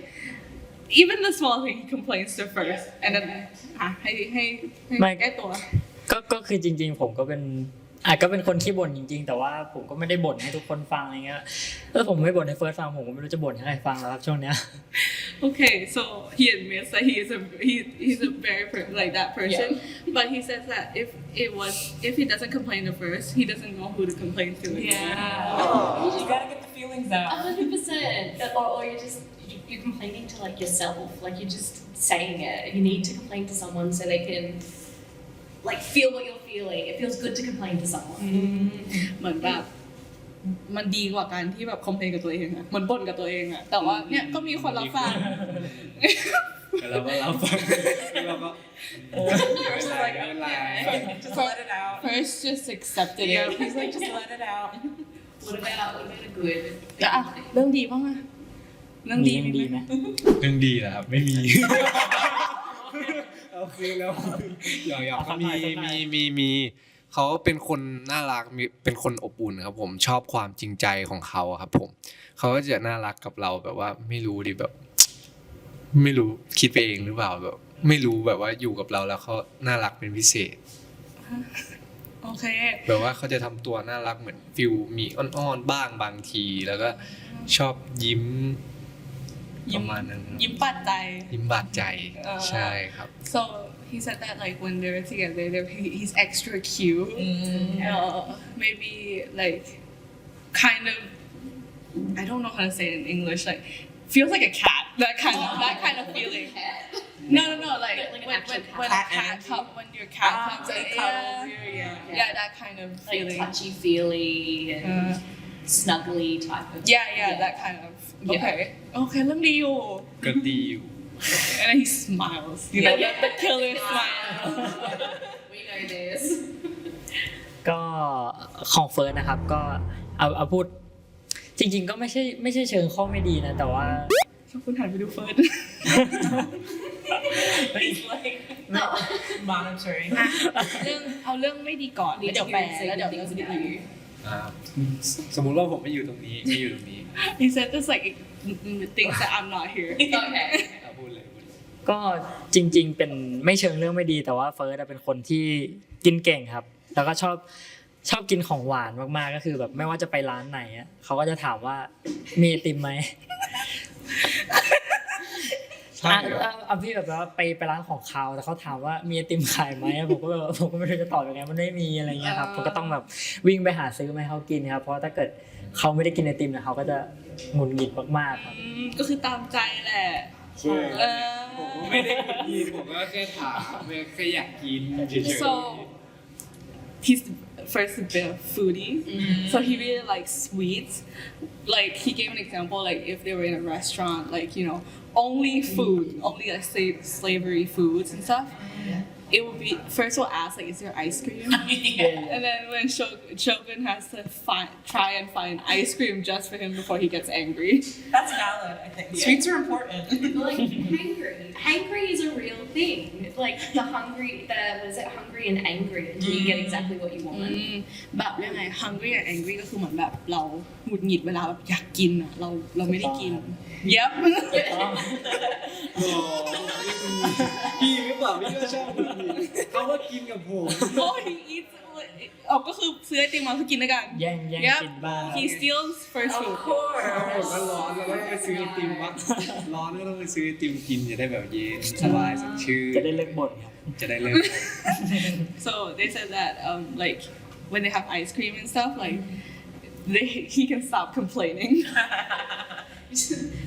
even the small thing he complains to first, and then ให้แก้ตัว ก็คือจริงๆผมก็เป็นคนขี้บ่นจริงๆแต่ว่าผมก็ไม่ได้บ่นให้ทุกคนฟังอะไรเงี้ยผมไม่บ่นให้เฟิร์สฟังผมก็ไม่รู้จะบ่นให้ใครฟังแล้วครับช่วงเนี้ย Okay, so he admits that he's a very like that person, but he says that if he doesn't complain at first, he doesn't know who to complain to. You gotta get the feelings out. 100%. Or you're complaining to like yourself, like you're just saying it. You need to complain to someone so they can like feel what you're feeling. It feels good to complain to someone. เหมือนแบบมันดีกว่าการที่แบบคอมเพลนกับตัวเองอะเหมือนบ่นกับตัวเองอะแต่ว่าเนี่ยก็มีคนรับฟัง แล้วก็เราฟังเราก็ First, like, okay, just let it out. First just accepted Yeah, it. he's like, just let it out. What about a good? แต่อะเรื่องดีบ้างอะเรื่องดี ดีไหม เรื่องดีเหรอครับไม่มี เอาคืนแล้วอยากก็มีเขาเป็นคนน่ารักเป็นคนอบอุ่นครับผมชอบความจริงใจของเขาครับผมเขาก็จะน่ารักกับเราแบบว่าไม่รู้ดิแบบ ไม่รู้คิดไปเองหรือเปล่าแบบไม่รู้แบบว่าอยู่กับเราแล้วเขาน่ารักเป็นพิเศษ โอเค แบบว่าเขาจะทำตัวน่ารักเหมือนฟิลมีอ้อนๆบ้างบางทีแล้วก็ชอบยิ้มประมาณนั้นครับ ยิ้มปัดใจ ยิ้มบาดใจใช่ครับ So he said that like when they're together, he's extra cute. Maybe like kind of, I don't know how to say it in English. Like feels like a cat. That kind of feeling. No. Like when a cat when your cat comes in, yeah, that kind of Like feeling. touchy feely and snuggly type of. Yeah, that kind of. Okay, เรื่องดีอยู่ ก็ดีอยู่ And then he smiles. You know, the killer smile. We know this. ก็ของเฟิร์สนะครับก็เอาพูดจริงๆก็ไม่ใช่เชิงข้อไม่ดีนะแต่ว่า ชอบคุณหันไปดูเฟิร์ส He's like, monitoring. เรื่องเอาเรื่องไม่ดีก่อนแล้วเดี๋ยวแปลแล้วเดี๋ยวเรื่องดี สมมุติว่าผมไม่อยู่ตรงนี้ไม่อยู่ตรงนี้ He said this like things that I'm not here. Okay. พูดเลย ก็จริงๆเป็นไม่เชิงเรื่องไม่ดีแต่ว่าเฟิร์สเป็นคนที่กินเก่งครับ แล้วก็ชอบกินของหวานมากๆก็คือแบบไม่ว่าจะไปร้านไหนอะเขาก็จะถามว่ามีไอติมไหม ใช่เหรอ เอาพี่แบบว่าไปร้านของคาวแต่เขาถามว่ามีไอติมขายไหมผมก็ไม่รู้จะตอบยังไงมันไม่มีอะไรเงี้ยครับผมก็ต้องแบบวิ่งไปหาซื้อมาให้เขากินครับเพราะถ้าเกิดเขาไม่ได้กินไอติมเนี่ยเขาก็จะหงุดหงิดมากๆครับ ก็คือตามใจแหละ ใช่ผมก็ไม่ได้กินผมก็แค่ถามแค่อยากกินเฉยๆ So he's first a bit of foodie, so he really likes sweets. Like he gave an example, like if they were in a restaurant, like only food, only like savory foods and stuff. It would be first we'll ask like, is there ice cream? And then when Shogun has to try and find ice cream just for him before he gets angry. That's valid, I think. Sweets are important. Like hangry is a real thing. Like was it hungry and angry until you get exactly what you want. แบบยังไง hungry and angry ก็คือเหมือนแบบเราหงุดหงิดเวลาแบบอยากกินอ่ะเราไม่ได้กิน Yep. พี่หรือเปล่าพี่ก็ชอบเขาว่ากินกับผม Oh he eats ก็คือซื้อไอติมมาคือกินด้วยกัน แย่ง Yep. กินบ้าง He steals first food. ผมก็ร้อนแล้วก็ไปซื้อไอติมวะร้อนก็ต้องไปซื้อไอติมกินจะได้แบบเย็นสบายสดชื่น จะได้เลิกบ่นครับ จะได้เลิก So they said that like when they have ice cream and stuff like he can stop complaining.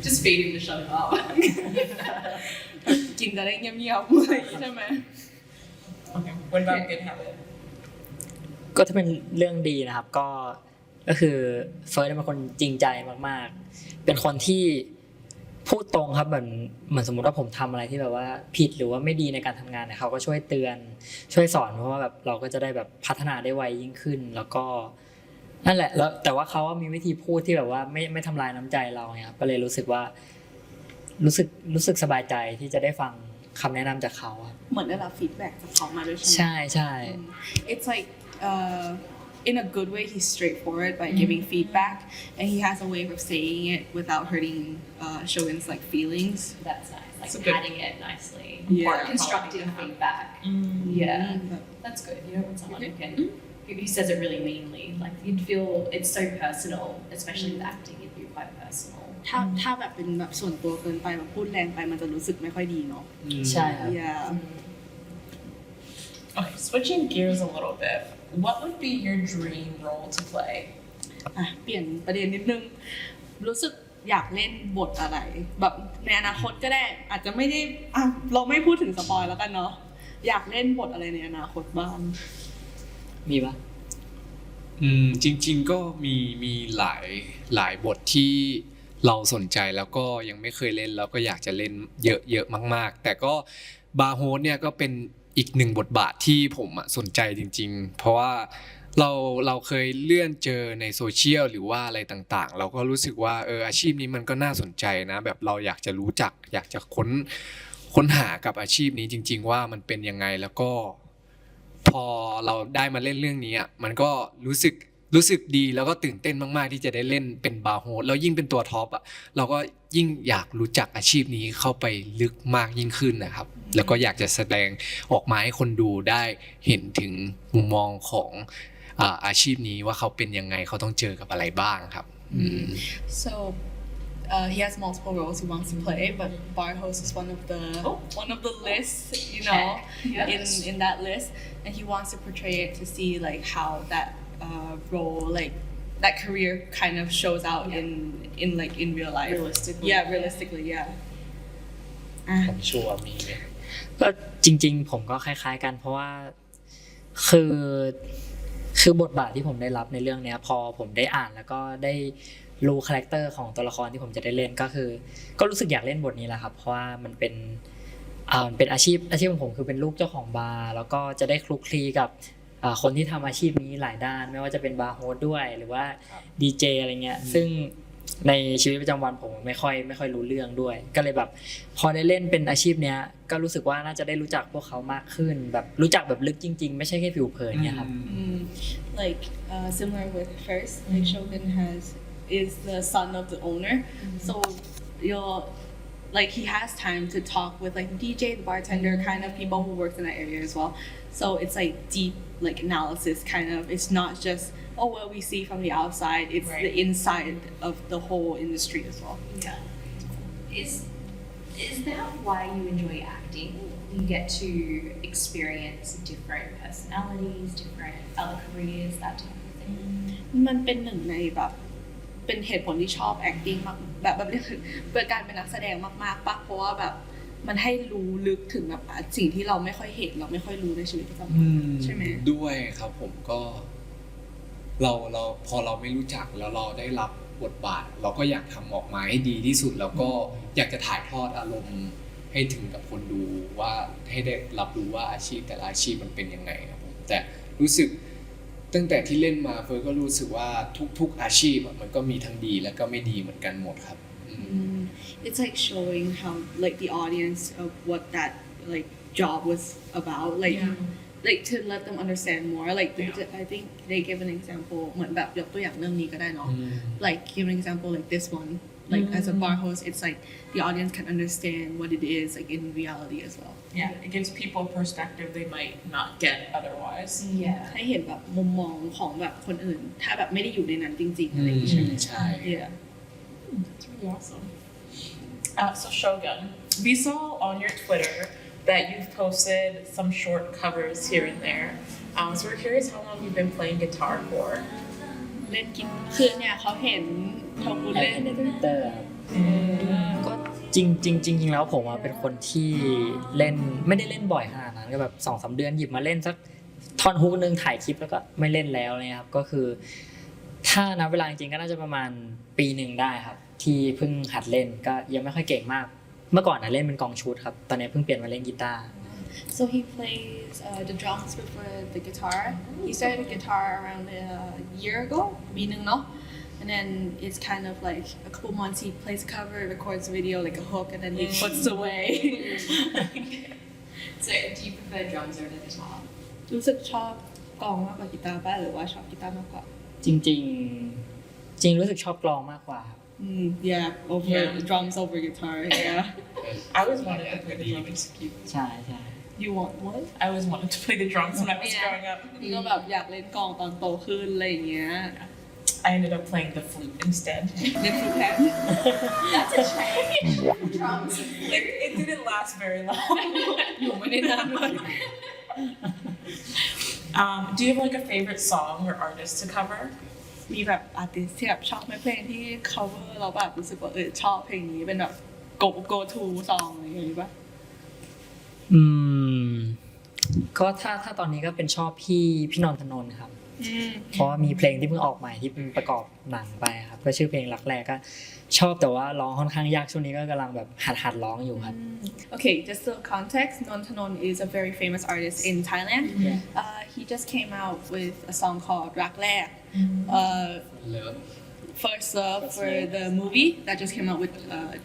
Just feed him to shut him up. กินจะได้เงียบๆใช่ไหม Okay. What about good habit? ก็ถ้าเป็นเรื่องดีนะครับก็คือเฟิร์สเป็นคนจริงใจมากๆ เป็นคนที่พูดตรงครับเหมือนสมมติว่าผมทำอะไรที่แบบว่าผิดหรือว่าไม่ดีในการทำงานเนี่ยเขาก็ช่วยเตือนช่วยสอนเพราะว่าแบบเราก็จะได้แบบพัฒนาได้ไวยิ่งขึ้น แล้วก็นั่นแหละแล้วแต่ว่าเขามีวิธีพูดที่แบบว่าไม่ทำลายน้ำใจเราเนี่ยครับก็เลยรู้สึกสบายใจที่จะได้ฟังคำแนะนำจากเขาครับ เหมือนได้รับฟีดแบ็กจากเขามาด้วยใช่ไหม ใช่ It's like in a good way he's straightforward by giving feedback and he has a way of saying it without hurting Shogun's like feelings. That's nice. Like So good. adding it nicely. Yeah. Or constructive feedback. Yeah. That's good. You don't want someone who says it really meanly. Like you'd feel it's so personal, especially with acting, it'd be quite personal. ถ้าแบบเป็นแบบส่วนตัวเกินไปแบบพูดแรงไปมันจะรู้สึกไม่ค่อยดีเนาะ ใช่ครับ Yeah. Okay, switching gears a little bit. What would be your dream role to play? เปลี่ยนประเด็นนิดนึงรู้สึกอยากเล่นบทอะไรแบบในอนาคตก็ได้อาจจะไม่ได้เราไม่พูดถึงสปอยแล้วกันเนาะอยากเล่นบทอะไรในอนาคตบ้าง มีปะ จริงๆก็มีหลายบทที่เราสนใจแล้วก็ยังไม่เคยเล่นแล้วก็อยากจะเล่นเยอะมากๆแต่ก็บาร์โฮสเนี่ยก็เป็นอีกหนึ่งบทบาทที่ผมสนใจจริงๆเพราะว่าเราเคยเลื่อนเจอในโซเชียลหรือว่าอะไรต่างๆเราก็รู้สึกว่าอาชีพนี้มันก็น่าสนใจนะแบบเราอยากจะรู้จักอยากจะค้นหากับอาชีพนี้จริงๆว่ามันเป็นยังไงแล้วก็พอเราได้มาเล่นเรื่องนี้มันก็รู้สึกดีแล้วก็ตื่นเต้นมากๆที่จะได้เล่นเป็นบาร์โฮสแล้วยิ่งเป็นตัวท็อปเราก็ยิ่งอยากรู้จักอาชีพนี้เข้าไปลึกมากยิ่งขึ้นนะครับแล้วก็อยากจะแสดงออกมาให้คนดูได้เห็นถึงมุมมองของอาชีพนี้ว่าเขาเป็นยังไงเขาต้องเจอกับอะไรบ้างครับ So he has multiple roles he wants to play but bar host is one of the lists in that list and he wants to portray it to see like how that role like that career kind of shows out in real life realistically yeah ผมชัวร์มีไหม ก็จริงๆผมก็คล้ายๆกันเพราะว่าคือบทบาทที่ผมได้รับในเรื่องนี้พอผมได้อ่านแล้วก็ได้รู้คาแรคเตอร์ของตัวละครที่ผมจะได้เล่นก็รู้สึกอยากเล่นบทนี้แหละครับเพราะว่ามันเป็นอาชีพของผมคือเป็นลูกเจ้าของบาร์แล้วก็จะได้คลุกคลีกับคนที่ทำอาชีพนี้หลายด้านไม่ว่าจะเป็นบาร์โฮสด้วยหรือว่าดีเจอะไรเงี้ยซึ่ง ในชีวิตประจำวันผมไม่ค่อยรู้เรื่องด้วย ก็เลยแบบพอได้เล่นเป็นอาชีพเนี้ยก็รู้สึกว่าน่าจะได้รู้จักพวกเขามากขึ้นแบบรู้จักแบบลึกจริงๆไม่ใช่แค่ผิวเผินเนี่ยครับ Like similar with first, like Shogun is the son of the owner, so you'll like he has time to talk with like DJ, the bartender, kind of people who work in that area as well. So it's like deep like analysis kind of. It's not just what we see from the outside. It's Right. the inside of the whole industry as well. Yeah. Is that why you enjoy acting? You get to experience different personalities, different other careers, that type of thing. มันเป็นหนึ่งในแบบเป็นเหตุผลที่ชอบ acting มากแบบนี้คือเป็นการเป็นนักแสดงมากๆปะเพราะว่าแบบมันให้รู้ลึกถึงแบบสิ่งที่เราไม่ค่อยเห็นเราไม่ค่อยรู้ในชีวิตประจำวันใช่ไหม ด้วยครับผมก็เราพอเราไม่รู้จักแล้วเราได้รับบทบาท เราก็อยากทำออกมาให้ดีที่สุดแล้วก็อยากจะถ่ายทอดอารมณ์ให้ถึงกับคนดูว่าให้ได้รับรู้ว่าอาชีพแต่ละอาชีพมันเป็นยังไงครับผมแต่รู้สึกตั้งแต่ที่เล่นมาเฟิร์นก็รู้สึกว่าทุกอาชีพมันก็มีทั้งดีและก็ไม่ดีเหมือนกันหมดครับ It's like showing how like the audience of what that like job was about like to let them understand more like I think they give an example เหมือนแบบยกตัวอย่างเรื่องนี้ก็ได้เนาะ like give an example like this one like as a bar host it's like the audience can understand what it is like in reality as well Yeah, it gives people perspective they might not get otherwise. Yeah. ให้เห็นแบบมุมมองของแบบคนอื่นถ้าแบบไม่ได้อยู่ในนั้นจริงๆอะไรอย่างงี้ใช่ไหม ใช่ Yeah That's really awesome. So Shogun, we saw on your Twitter that you've posted some short covers here and there. So we're curious how long you've been playing guitar for. เล่นกินคือเนี่ยเขาเห็นโทกุ แอ เล่ ด น ในทวิตเตอร์ก็จริงแล้วผมเป็นคนที่เล่นไม่ได้เล่นบ่อยขนาดนั้นก็แบบ2-3 เดือนหยิบมาเล่นสักท่อนฮุกนึงถ่ายคลิปแล้วก็ไม่เล่นแล้วเนี่ยครับก็คือถ้านับเวลาจริงๆก็น่าจะประมาณปีหนึ่งได้ครับที่เพิ่งหัดเล่นก็ยังไม่ค่อยเก่งมากเมื่อก่อนเล่นเป็นกองชุดครับตอนนี้เพิ่งเปลี่ยนมาเล่นกีตาร์ So he plays the drums before the guitar. He started the guitar around a year ago, ปีหนึ่งเนาะ and then it's kind of like a couple months he plays a cover, records a video like a hook, and then he puts away. So do you prefer drums over guitar? รู้สึกชอบกลองมากกว่ากีตาร์ป่ะหรือว่าชอบกีตาร์มากกว่า จริงรู้สึกชอบกลองมากกว่าครับ Yeah, over drums over guitar. Yeah. I always wanted to play the drums. ใช่ You want what? I always wanted to play the drums when I was Yeah. growing up. นี่ก็แบบอยากเล่นกลองตอนโตขึ้นอะไรอย่างเงี้ย I ended up playing the flute instead. เล่นฟลูแพน That's a change. Drums. It didn't last very long. อยู่ไม่ได้นานมาก Do you have like a favorite song or artist to cover? มีแบบอาร์ติสที่แบบชอบไหมเพลงที่ cover เราแบบรู้สึกว่าชอบเพลงนี้เป็นแบบ go to song อะไรอย่างงี้ป่ะ ก็ถ้าตอนนี้ก็เป็นชอบพี่นนทนนท์ครับเพราะว่ามีเพลงที่เพิ่งออกใหม่ที่เป็นประกอบหนังไปครับก็ชื่อเพลงรักแรกก็ชอบแต่ว่าร้องค่อนข้างยากช่วงนี้ก็กำลังแบบหัดร้องอยู่ครับ Okay, just the context. Nontanon is a very famous artist in Thailand. He just came out with a song called Rak Lek. First Love for the movie that just came out with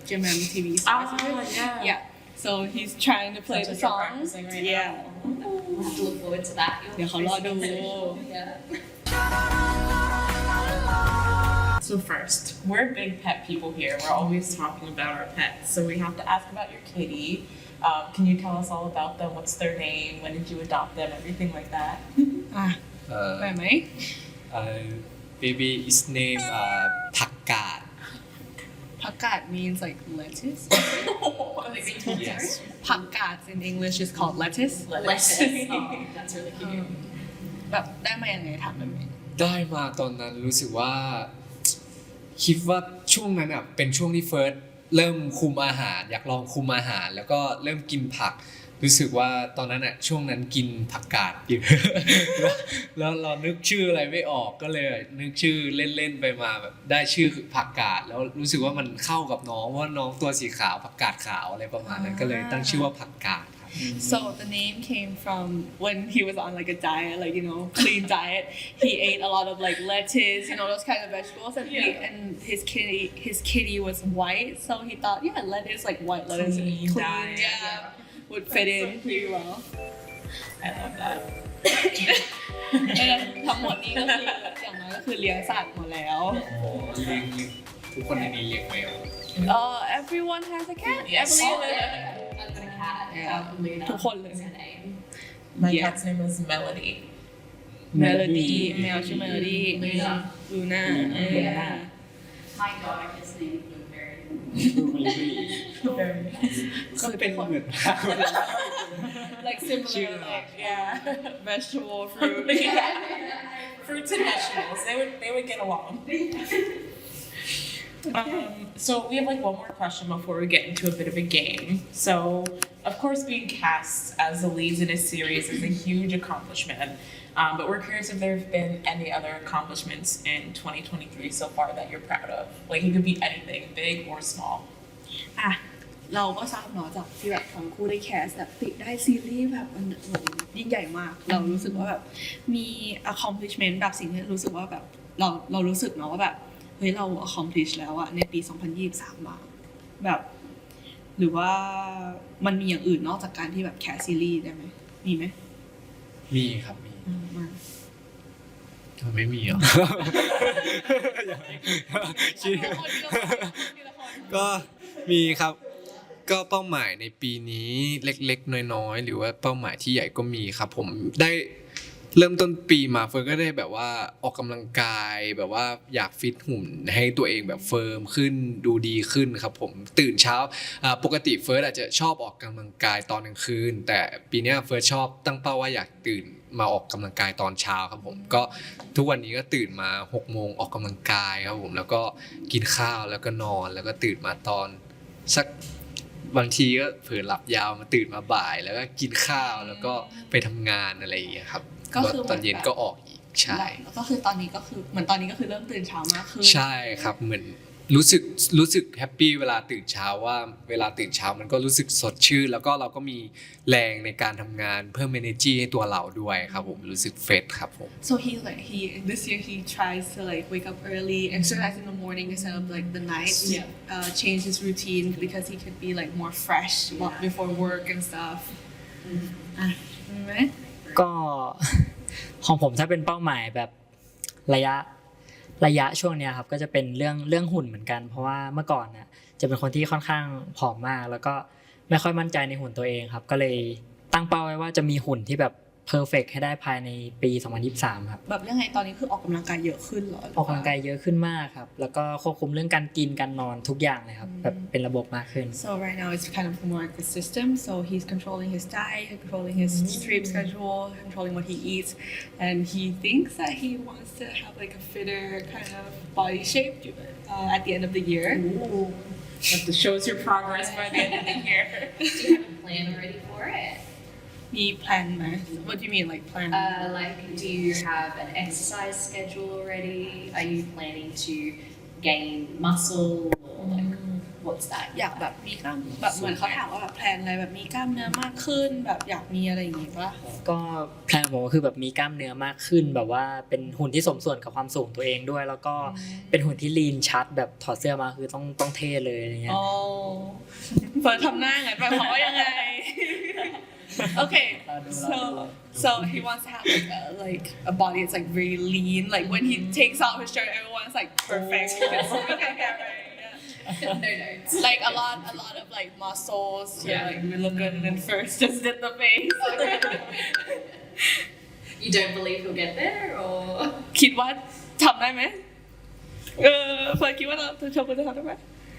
Jim and TV stars. Yeah. Yeah. So he's trying to play That's the what you're song. practicing right Yeah. We'll have to look forward to that. เดี๋ยวเขารอดู Yeah. So first, we're big pet people here. We're always talking about our pets. So we have to ask about your kitty. Can you tell us all about them? What's their name? When did you adopt them? Everything like that. อ่ะไปไหม baby is name ผักกาด ผักกาด means like lettuce. yes ผักกาด in English is called lettuce. Lettuce. Oh, that's really cute. แบบได้มายังไงถามได้ไหม ได้มาตอนนั้นรู้สึกว่าคิดว่าช่วงนั้นเป็นช่วงที่เฟิร์สเริ่มคุมอาหารอยากลองคุมอาหารแล้วก็เริ่มกินผักรู้สึกว่าตอนนั้นช่วงนั้นกินผักกาดเยอะ แล้วเรานึกชื่ออะไรไม่ออกก็เลยนึกชื่อเล่นๆไปมาแบบได้ชื่อผักกาดแล้วรู้สึกว่ามันเข้ากับน้องเพราะน้องตัวสีขาวผักกาดขาวอะไรประมาณนั้นก็เลยตั้งชื่อว่าผักกาดครับ So the name came from when he was on like a diet, like clean diet. He ate a lot of like lettuce, those kind of vegetables, and and his kitty was white, so he thought lettuce, like white lettuce, Clean diet, would fit in pretty well. I love that. ทั้งหมดนี้ก็คืออย่างน้อยก็คือเลี้ยงสัตว์หมดแล้ว เลี้ยงทุกคนในนี้เลี้ยงแมว everyone has a cat. I Yes. believe it. I've got a cat. Yeah. Luna. ทุกคนเลย Is her name. My Yeah. cat's name is Melody. Melody แมวชื่อ Melody Luna. Luna My dog is named Blueberry. Very nice. ก็เป็นเหมือน like similar like vegetable fruit Fruits and vegetables. They would get along. So we have like one more question before we get into a bit of a game. So of course being cast as the leads in a series is a huge accomplishment. But we're curious if there have been any other accomplishments in 2023 so far that you're proud of. Like it could be anything, big or small. อ่ะเราก็ทราบเนาะจากที่แบบทั้งคู่ได้แคสแบบติดได้ซีรีส์แบบมันยิ่งใหญ่มากเรารู้สึกว่าแบบมี accomplishment แบบสิ่งที่รู้สึกว่าแบบเรารู้สึกเนาะว่าแบบเฮ้ยเรา accomplish แล้วอะในปี 2023บ้างแบบหรือว่ามันมีอย่างอื่นนอกจากการที่แบบแคสซีรีส์ได้ไหมมีไหม มีครับมี มา ไม่มีเหรอ ก็มีครับก็เป้าหมายในปีนี้เล็กๆน้อยๆหรือว่าเป้าหมายที่ใหญ่ก็มีครับผมได้เริ่มต้นปีมาเฟิร์นก็ได้แบบว่าออกกำลังกายแบบว่าอยากฟิตหุ่นให้ตัวเองแบบเฟิร์มขึ้นดูดีขึ้นครับผมตื่นเช้าปกติเฟิร์นอาจจะชอบออกกำลังกายตอนกลางคืนแต่ปีนี้เฟิร์นชอบตั้งเป้าว่าอยากตื่นมาออกกำลังกายตอนเช้าครับผมก็ทุกวันนี้ก็ตื่นมา6 โมงออกกำลังกายครับผมแล้วก็กินข้าวแล้วก็นอนแล้วก็ตื่นมาตอนสักบางทีก็เผลอหลับยาวมาตื่นมาบ่ายแล้วก็กินข้าวแล้วก็ไปทำงานอะไรอย่างเงี้ยครับก็ตอนเย็นก็ออกอีกใช่ แล้วก็คือตอนนี้ก็คือเหมือนตอนนี้ก็คือเริ่มตื่นเช้ามากขึ้น ใช่ครับเหมือนรู้สึกแฮปปี้เวลาตื่นเช้าว่าเวลาตื่นเช้ามันก็รู้สึกสดชื่นแล้วก็เราก็มีแรงในการทำงานเพิ่ม energy ให้ตัวเราด้วยครับผมรู้สึกเฟรชครับผม So he this year he tries to like wake up early, exercise in the morning instead of like the night. Change his routine because he could be like more fresh before work and stuff. อ่ะมีไหม ก็ ของผมถ้าเป็นเป้าหมายแบบระยะช่วงเนี้ยครับก็จะเป็นเรื่องหุ่นเหมือนกันเพราะว่าเมื่อก่อนน่ะจะเป็นคนที่ค่อนข้างผอมมากแล้วก็ไม่ค่อยมั่นใจในหุ่นตัวเองครับก็เลยตั้งเป้าไว้ว่าจะมีหุ่นที่แบบเพอร์เฟคให้ได้ภายในปี 2023 ครับ แบบยังไงตอนนี้คือออกกำลังกายเยอะขึ้นเหรอ ออกกำลังกายเยอะขึ้นมากครับแล้วก็ควบคุมเรื่องการกินการนอนทุกอย่างเลยครับแบบเป็นระบบมากขึ้น So right now it's kind of more like a system. So he's controlling his diet, controlling his sleep schedule, controlling what he eats, and he thinks that he wants to have like a fitter kind of body shape at the end of the year. That shows your progress by the end of the year. Do you have a plan already for it? มีแพลนไหม What do you mean like plan? Like, do you have an exercise schedule already? Are you planning to gain muscle or like what's that? อยากแบบมีกล้ามแบบเหมือนเขาถามว่าแบบแพลนอะไรแบบมีกล้ามเนื้อมากขึ้นแบบอยากมีอะไรอย่างงี้ป่ะ ก็แพลนของผมก็คือแบบมีกล้ามเนื้อมากขึ้นแบบว่าเป็นหุ่นที่สมส่วนกับความสูงตัวเองด้วย แล้วก็เป็นหุ่นที่ลีนชัดแบบถอดเสื้อมาคือต้องเท่เลยอะไรเงี้ย อ๋อเฟิร์นทำหน้าไงไปเพราะว่ายังไง Okay, so he wants to have like a body that's like very lean. Like when he takes off his shirt, everyone's like perfect. Because look at that, right? Yeah. No notes. Like a lot of like muscles to like look good, and then first just did the face. You don't believe he'll get there, or คิดว่าทำได้ไหมเฟิร์นคิดว่าเราโชว์คุณจะทำได้ไหม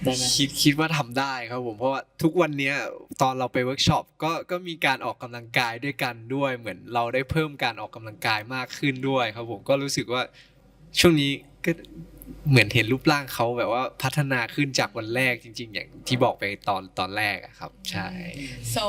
ได้ไหม คิดว่าทำได้ครับผมเพราะว่าทุกวันเนี้ยตอนเราไปเวิร์กช็อปก็มีการออกกำลังกายด้วยกันด้วยเหมือนเราได้เพิ่มการออกกำลังกายมากขึ้นด้วยครับผมก็รู้สึกว่าช่วงนี้ก็เหมือนเห็นรูปร่างเขาแบบว่าพัฒนาขึ้นจากวันแรกจริงๆอย่างที่บอกไปตอนแรกอะครับใช่ So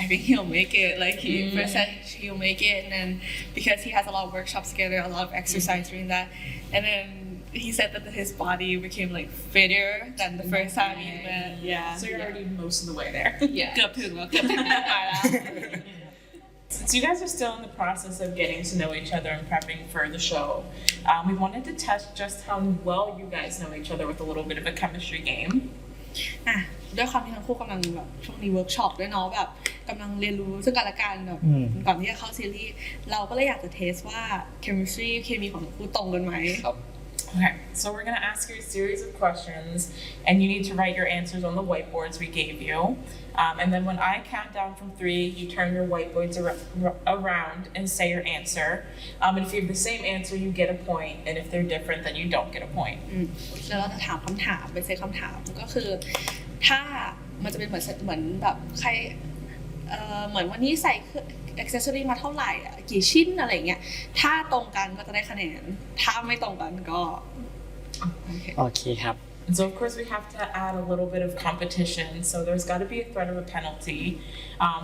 I think he'll make it. Like he first said he'll make it, and then because he has a lot of workshops together, a lot of exercise during that, and then he said that his body became like fitter than the first time he went. Yeah. So you're already most of the way there. Yeah. เกือบถึงแล้วเกือบถึงที่หมายแล้ว Since you guys are still in the process of getting to know each other and prepping for the show, we wanted to test just how well you guys know each other with a little bit of a chemistry game. อ่ะด้วยความที่ทั้งคู่กำลังแบบช่วงนี้เวิร์กช็อปด้วยเนาะแบบกำลังเรียนรู้ซึ่งกันและกันแบบก่อนที่จะเข้าซีรีส์เราก็เลยอยากจะเทสว่า chemistry เคมีของทั้งคู่ตรงกันไหม ครับ Okay, so we're gonna ask you a series of questions, and you need to write your answers on the whiteboards we gave you. And then when I count down from 3, you turn your whiteboards around and say your answer. And if you have the same answer, you get a point, and if they're different, then you don't get a point. แล้วเราจะถามคำถามเป็นเซตคำถามก็คือถ้ามันจะเป็นเหมือนแบบใครเหมือนวันนี้ใส่accessory มาเท่าไหร่อ่ะกี่ชิ้นอะไรเงี้ยถ้าตรงกันก็จะได้คะแนนถ้าไม่ตรงกันก็โอเค โอเคครับ And so, of course, we have to add a little bit of competition. So there's got to be a threat of a penalty.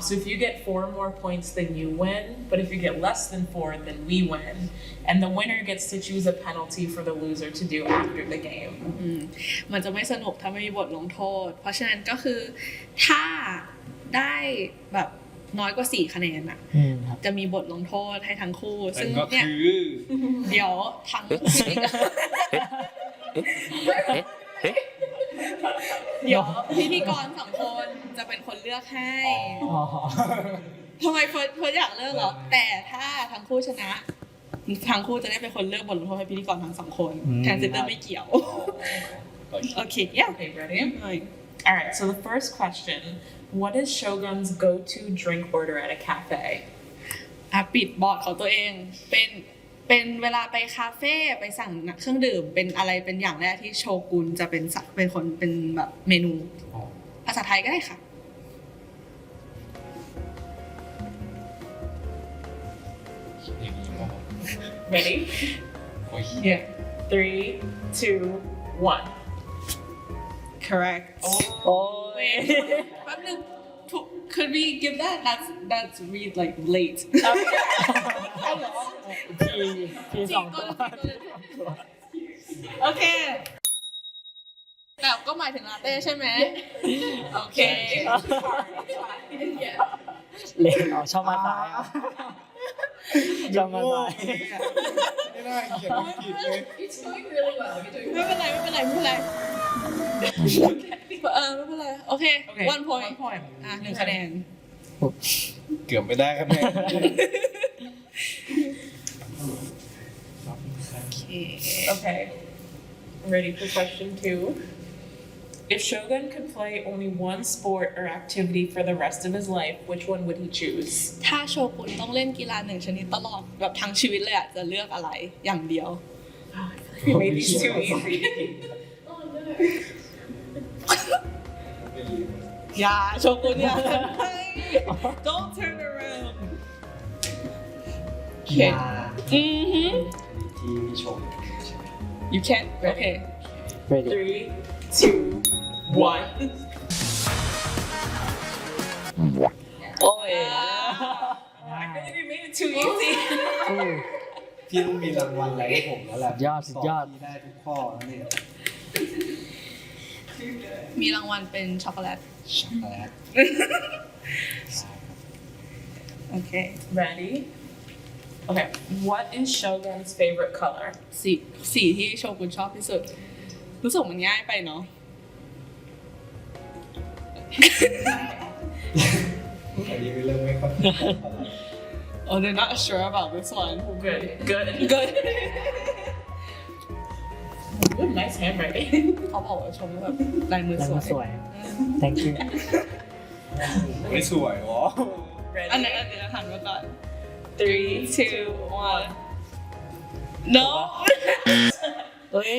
So if you get 4 more points, then you win. But if you get less than 4, then we win. And the winner gets to choose a penalty for the loser to do after the game. มันจะไม่สนุกถ้าไม่มีบทลงโทษ เพราะฉะนั้นก็คือถ้าได้แบบน้อยกว่า4คะแนนอ่ะ ครับ จะมีบทลงโทษให้ทั้งคู่ นั่ ซึ่ง นก็ เนี่ย คือ เดี๋ยวทั้งเดี๋ยวพิธีกร2 คนจะเป็นคนเลือกให้ทำไมเฟิร์สอยากเลือกเหรอแต่ถ้าทั้งคู่ชนะทั้งคู่จะได้เป็นคนเลือกบทลงโทษให้พิธีกรทั้ง2 คนแทนเซนเตอร์ไม่เกี่ยวโอเค yeah Okay, ready? All right, so the first question, what is Shogun's go-to drink order at a cafe? ปิดบอร์ดของตัวเองเป็นเวลาไปคาเฟ่ไปสั่งเครื่องดื่มเป็นอะไรเป็นอย่างแรกที่โชกุนจะเป็นคนเป็นแบบเมนูภาษาไทยก็ได้ค่ะ Ready? โอ้ย Yeah. 3, 2, 1. correct โอ้ย แป๊บนึง could we give that's read like late ทีสองตัว โอเคแต่ก็หมายถึงลาเต้ใช่ไหมโอเค เล่นเอาชอบมาสายเอาชอบมาสาย ไม่ได้เขียนผิดเลย It's going really well. You're doing ไม่เป็นไรไม่เป็นไรไม่เป็นไรไม่เป็นไรโอเค Okay, one point One point. 1 คะแนน เกือบไม่ได้ครับแม่ โอเค Okay. Ready for question 2? If Shogun could play only one sport or activity for the rest of his life, which one would he choose? ถ้าโชกุนต้องเล่นกีฬา1 ชนิดตลอดแบบทั้งชีวิตเลยอ่ะจะเลือกอะไรอย่างเดียว We made these too easy. อย่าโชกุนอย่า don't turn around อย่า ที่พี่ชมใช่ไหม you can โอเค ready 3, 2, 1. โอ้ย I feel like we made it too easy. พี่ต้องมีรางวัลอะไรให้ผมแล้วแหละ สุดยอด สบพี่ได้ทุกข้อแล้วเนี่ย มีรางวัลเป็นช็อกโกแลต ช็อกโกแลต โอเค Ready? Okay. What is Shogun's favorite color? สีที่โชกุนชอบที่สุดรู้สึกมันง่ายไปเนาะ อันนี้เป็นเรื่องไม่ค่อย Oh they're not sure about this one Good. Good. good You have nice handwriting. เขาบอกว่าชมแบบลายมือ แล้ว สว มาย สวย thank you ไม่สวยหรอ อันไหน Ready? อันเดี๋ยวหันมาก่อน 3, 2 1 no เอ้ย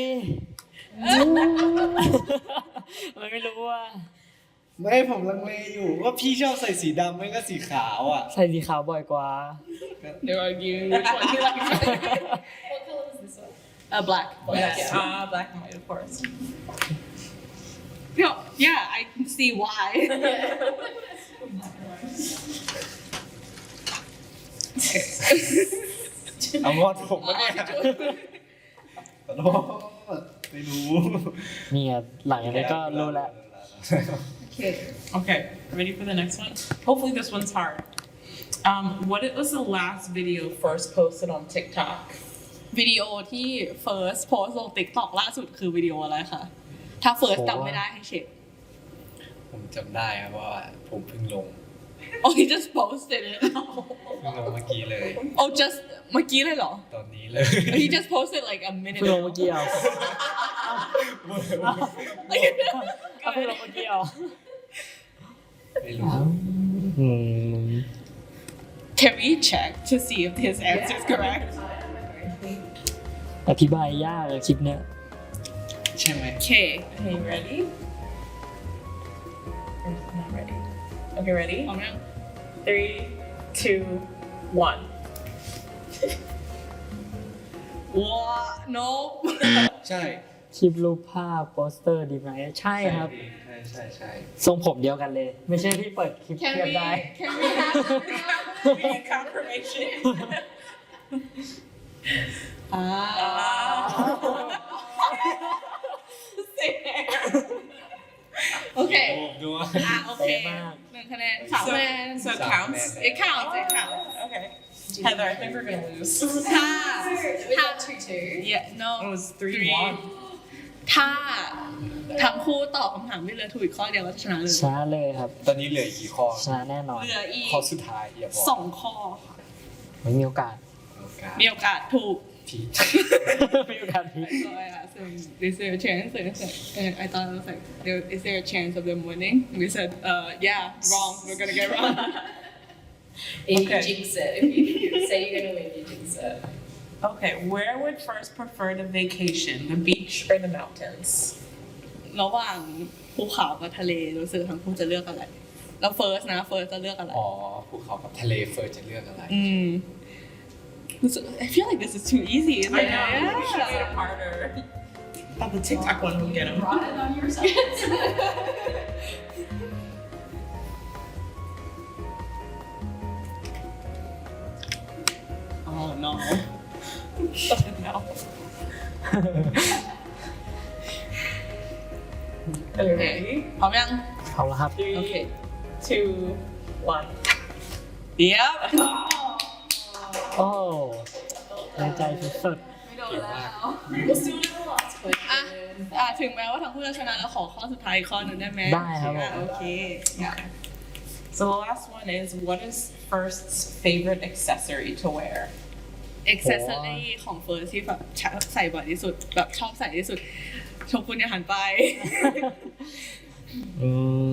มันไม่รู้ว่า ไม่ผมลังเลอยู่ว่าพี่ชอบใส่สีดำไม่ก็สีขาวอ่ะ ใส่สีขาวบ่อยกว่า they're arguing which one you like What color is this one? black Yes. Black and white, of course. no yeah I can see why เอางอนผมมาเนี่ยขอโทษ ไม่รู้ นี่ไงหลังจากนี้ก็รู้แล้ว Okay, ready for the next one? Hopefully this one's hard. What was the last video first posted on TikTok? วิดีโอที่ first post ลง TikTok ล่าสุดคือวิดีโออะไรคะถ้า first จำไม่ได้ให้เช็ค ผมจำได้ครับว่าผมเพิ่งลง Oh he just posted it เพิ่งลงเมื่อกี้เลย Oh just เมื่อกี้เลยเหรอ ตอนนี้เลย He just posted like a minute เพิ่งลง ago เมื่อกี้เอาเพิ่งลงเมื่อกี้เอา ไม่รู้ อืม Can we check to see if his answer is correct อธิบายยากเลยคลิปเนี้ย ใช่ไหม Okay Okay, ready? Or not ready? Okay, ready? พร้อมยัง 3, 2, 1. What No ใช่ คลิปรูปภาพโปสเตอร์ดีไหมใช่ครับ ใช่ ทรงผมเดียวกันเลย ไม่ใช่ที่เปิดคลิป Can เทียบ we ได้ Can we have Confirmation. อ่า โอเค โอ้ดูว่า โอเค เป๊ะมาก 1 คะแนน3 คะแนน So it counts? It counts It counts Okay. Heather, I think we're gonna lose. ถ้า We got 2-2. Yeah no It was 3-1. ถ้าทั้งคู่ตอบคำถามไม่เหลือถูกอีกข้อเดียวก็ชนะเลย ชนะเลยครับ ตอนนี้เหลืออีกกี่ข้อ ชนะแน่นอน เหลืออีก ข้อสุดท้ายอย่าบอก 2 ข้อค่ะ ไม่มีโอกาส โอกาส มีโอกาสถูก พีค ไม่มีโอกาสพีค So I asked him, is there a chance? And I thought I was like, is there a chance of them winning? And we said, yeah, wrong. We're gonna get wrong. You Okay. jinx it. If you say you're gonna win, you jinx it. Okay, where would first prefer to vacation, the beach or the mountains? ระหว่างภูเขากับทะเลรู้สึกทั้งคู่จะเลือกอะไร แล้วเฟิร์สนะเฟิร์สจะเลือกอะไร อ๋อภูเขากับทะเลเฟิร์สจะเลือกอะไร รู้สึก I feel like this is too easy. Isn't I it? know, we should made it harder. Thought the TikTok one would get him. Brought it on yourself. Oh no. No. Are you ready? พร้อมยัง เอาละครับ Three, Okay. 2, 1. Yep. โอ้ในใจสุด ไม่โดนแล้ว We'll still do the last question. ถึงแม้ว่าทั้งคู่จะชนะแล้วขอข้อสุดท้ายอีกข้อหนึ่งได้ไหม ได้ครับผม โอเค So the last one is, what is first's favorite accessory to wear? accessory ของเฟิร์สที่แบบใส่บ่อยที่สุดแบบชอบใส่ที่สุดโชกุนอย่าหันไป ๆอื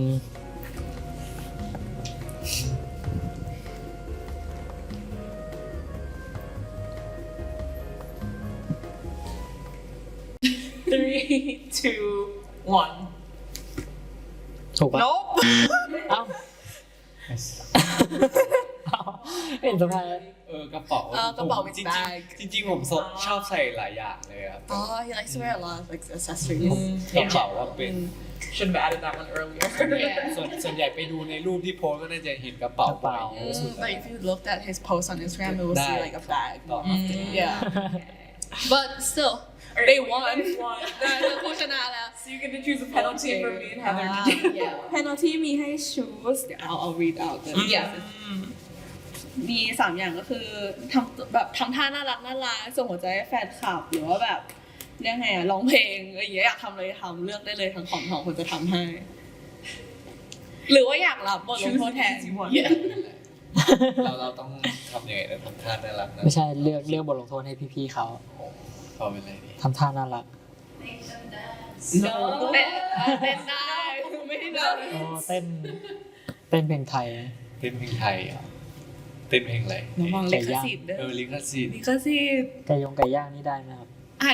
ม 3, 2, 1. ถูกปะ Nope เอ้าเอ้าเห็นสะพาย กระเป๋าก ระเป๋า จริง bag ๆจริงๆผมชอบใส่หลายอย่างเลยครับ Oh he likes to wear a lot of like accessories กระเป๋าว่าเป็น Should have added that one earlier. ส่วนใหญ่ไปดูในรูปที่โพสก็น่าจะเห็นกระเป๋าบ่อยที่สุด Like if you looked at his post on Instagram you will see like a bag ต่อ yeah but still they won ได้ทั้งคู่ชนะแล้ว So you get to choose a penalty for me and Heather. Yeah. penalty มีให้ choose เดี๋ยวเอา read out เลย Yeah. มี3อย่างก็คือทำแบบทำท่าน่ารักส่งหัวใจให้แฟนคลับหรือว่าแบบเรียกไงอะร้องเพลงอะไรอย่างเงี้ยอยากทำอะไรทำเลือกได้เลยทั้งของคนจะทำให้ หรือว่าอยากรับบทลง Choose โทษ the แทน easy one. เราต้องทำยังไงนะทำท่าน่ารักนะ ไม่ใช่เลือกบทลงโทษให้พี่ๆเขา เอาเป็นอะไรดี ทำท่าน่ารัก No. เต้นได้ไม่ได้ โอ้เต้นเพลงไทย เต้นเพลงไทยเหรอเต้นเพลงอะไร ระวังลิขสิทธิ์เด้อ ลิขสิทธิ์ ลิขสิทธิ์ ไก่ย่างนี่ได้ไหมครับ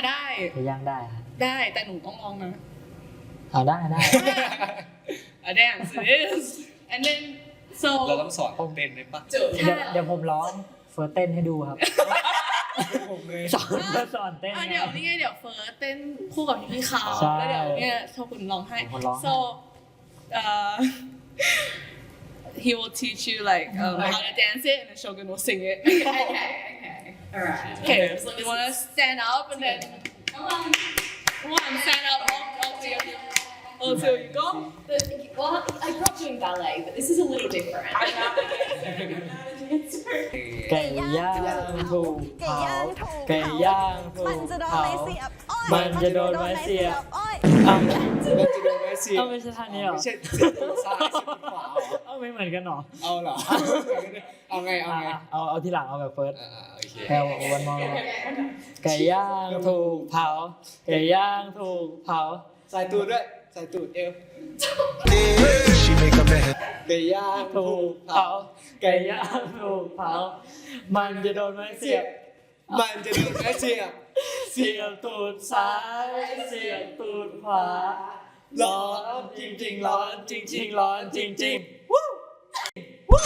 ได้ ไก่ย่างได้ครับ ได้แต่หนูต้องลองนะ เอาได้ A dance it is and then so เราต้องสอนเต้นได้ปะ เดี๋ยวผมร้องเฟิร์สเต้นให้ดูครับ ผมเลย สอนเต้น เดี๋ยวนี่ไงเดี๋ยวเฟิร์สเต้นคู่กับพี่เขา ใช่ แล้วเดี๋ยวเนี่ยโชกุนร้องให้ ผมร้องให้ so he will teach you like how to dance it and then Shogun will sing it Okay. All right. okay so you want to stand up and then Come on. One, stand up, all three of you. All two of you go. Well, I grew up doing ballet, but this is a little different. ไก่ย่างถูกเผาไก่ย่างถู มัน ก จะโดน เผา ไม้เสียบอ้อย มันจะโดนไม้เสียบ อ้อย เอ้า มันจะโดนไม้เสียบ เอ้าไม่ใช่ท่านี้หรอ ไม่ใช่เสียบตัวซ้ายเสียบตัวขวาเหรอ เอ้าไม่เหมือนกันหรอ เอาเหรอ เอาไง เอาไง เอาที่หลังเอาแบบเฟิร์ส โอเค แค่วันมองไก่ย่างถูกเผาไก่ย่างถูกเผา ใส่ตูดด้วย ใส่ตูดเอว She make a man. ไก่ย่าง ถูกเผาไก่ย่างถูกเผามันจะโดนไม้เสียบ มันจะโดนไม้เสียบ เสียบตูดซ้ายเสียบตูดขวาร้อนจริงๆร้อนจริงๆร้อนจริงๆวู้วู้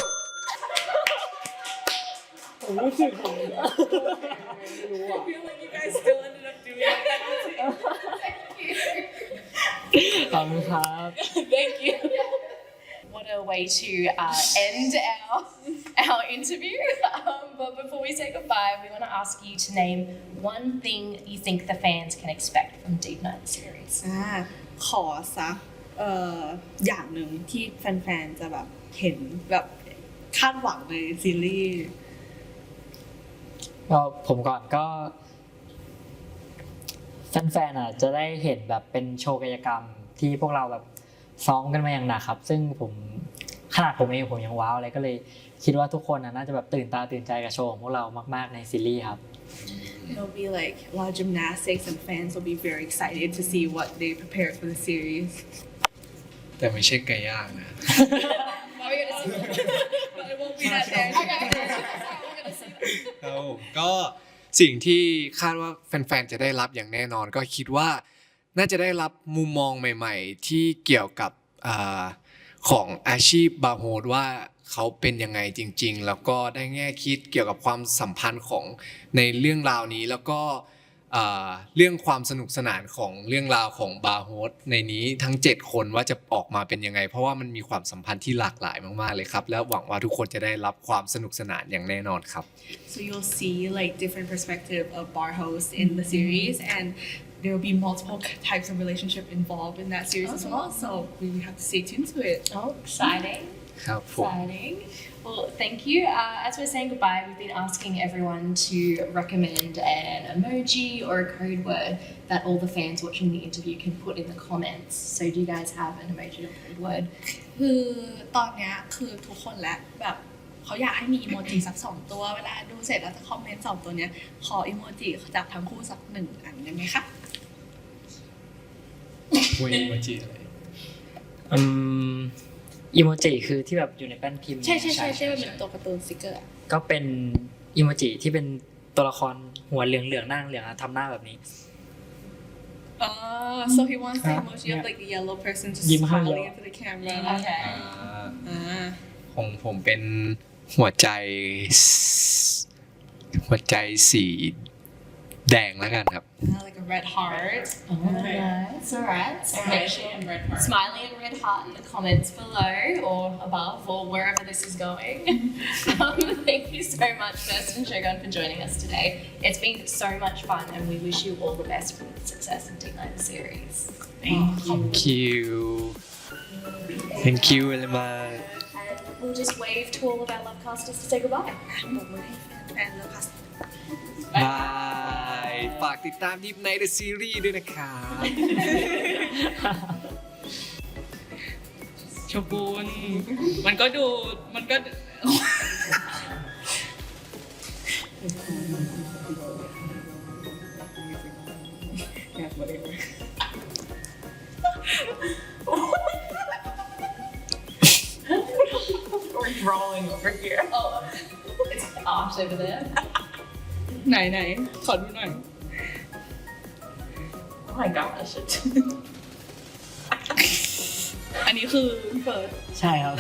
ผมรู้สึกผม I feel like you guys still ended up doing it. ขอบคุณครับ Thank you. What a way to end our interview. But before we say goodbye, we want to ask you to name one thing you think the fans can expect from Deep Night series. ขอสักอย่างหนึ่งที่แฟนๆจะแบบเห็นแบบคาดหวังในซีรีส์ ก็ผมก่อนก็แฟนๆอ่ะจะได้เห็นแบบเป็นโชว์กายกรรมที่พวกเราแบบซ้อมกันมาอย่างหนักครับ ซึ่งขนาดผมเองผมยังว้าวอะไรก็เลยคิดว่าทุกคนน่าจะแบบตื่นตาตื่นใจกับโชว์ของพวกเรามากๆในซีรีส์ครับ It'll be like a lot of gymnastics and fans will be very excited to see what they prepared for the series. แต่ไม่ใช่ไก่ย่างนะ But it won't be that there. ครับผมก็สิ่งที่คาดว่าแฟนๆจะได้รับอย่างแน่นอนก็คิดว่าน่าจะได้รับมุมมองใหม่ๆที่เกี่ยวกับของอาชีพบาร์โฮสว่าเขาเป็นยังไงจริงๆแล้วก็ได้แง่คิดเกี่ยวกับความสัมพันธ์ของในเรื่องราวนี้แล้วก็เรื่องความสนุกสนานของเรื่องราวของบาร์โฮสในนี้ทั้ง7คนว่าจะออกมาเป็นยังไงเพราะว่ามันมีความสัมพันธ์ที่หลากหลายมากๆเลยครับแล้วหวังว่าทุกคนจะได้รับความสนุกสนานอย่างแน่นอนครับ So you'll see like different perspective of bar hosts in the series, and there will be multiple types of relationship involved in that series as well. So we have to stay tuned to it. Oh, exciting. ครับผม Exciting. Well, thank you. As we're saying goodbye, we've been asking everyone to recommend an emoji or a code word that all the fans watching the interview can put in the comments. So do you guys have an emoji or code word? คือตอนเนี้ยคือทุกคนแล้วแบบเขาอยากให้มีอีโมจิสัก2ตัวเวลาดูเสร็จแล้วจะคอมเมนต์2ตัวเนี้ยขออีโมจิจากทั้งคู่สัก1อันได้ไหมคะ คุยมาจีอะไร อีโมจิคือที่แบบอยู่ในแป้นพิมพ์ ใช่เป็นตัวการ์ตูนสติกเกอร์ ก็เป็นอีโมจิที่เป็นตัวละครหัวเหลืองๆหน้าเหลืองๆทำหน้าแบบนี้ so he wants the emoji of like the yellow person justยิ้มข้าง smiling เดียว into the camera. Okay. ของผมเป็นหัวใจสีแดงแล้วกันครับ Like a red heart. Oh, nice. All right. So make sure And red heart. smiley and red heart in the comments below or above or wherever this is going. Thank you so much, Kirsten and Shogun, for joining us today. It's been so much fun and we wish you all the best for the success of Deep Night series. Thank you Thank you very much And we'll just wave to all of our lovecasters to say goodbye. บอกมือให้แฟนๆแล้วค่ะ บายฝากติดตาม Deep Night The Series ด้วยนะครับ โชกุนมันก็ดูมันก็ We're drawing over here. Oh, it's art over there. ไหนขอดูหน่อย Oh my gosh. อันนี้คือพี่เฟิร์ส ใช่ครับ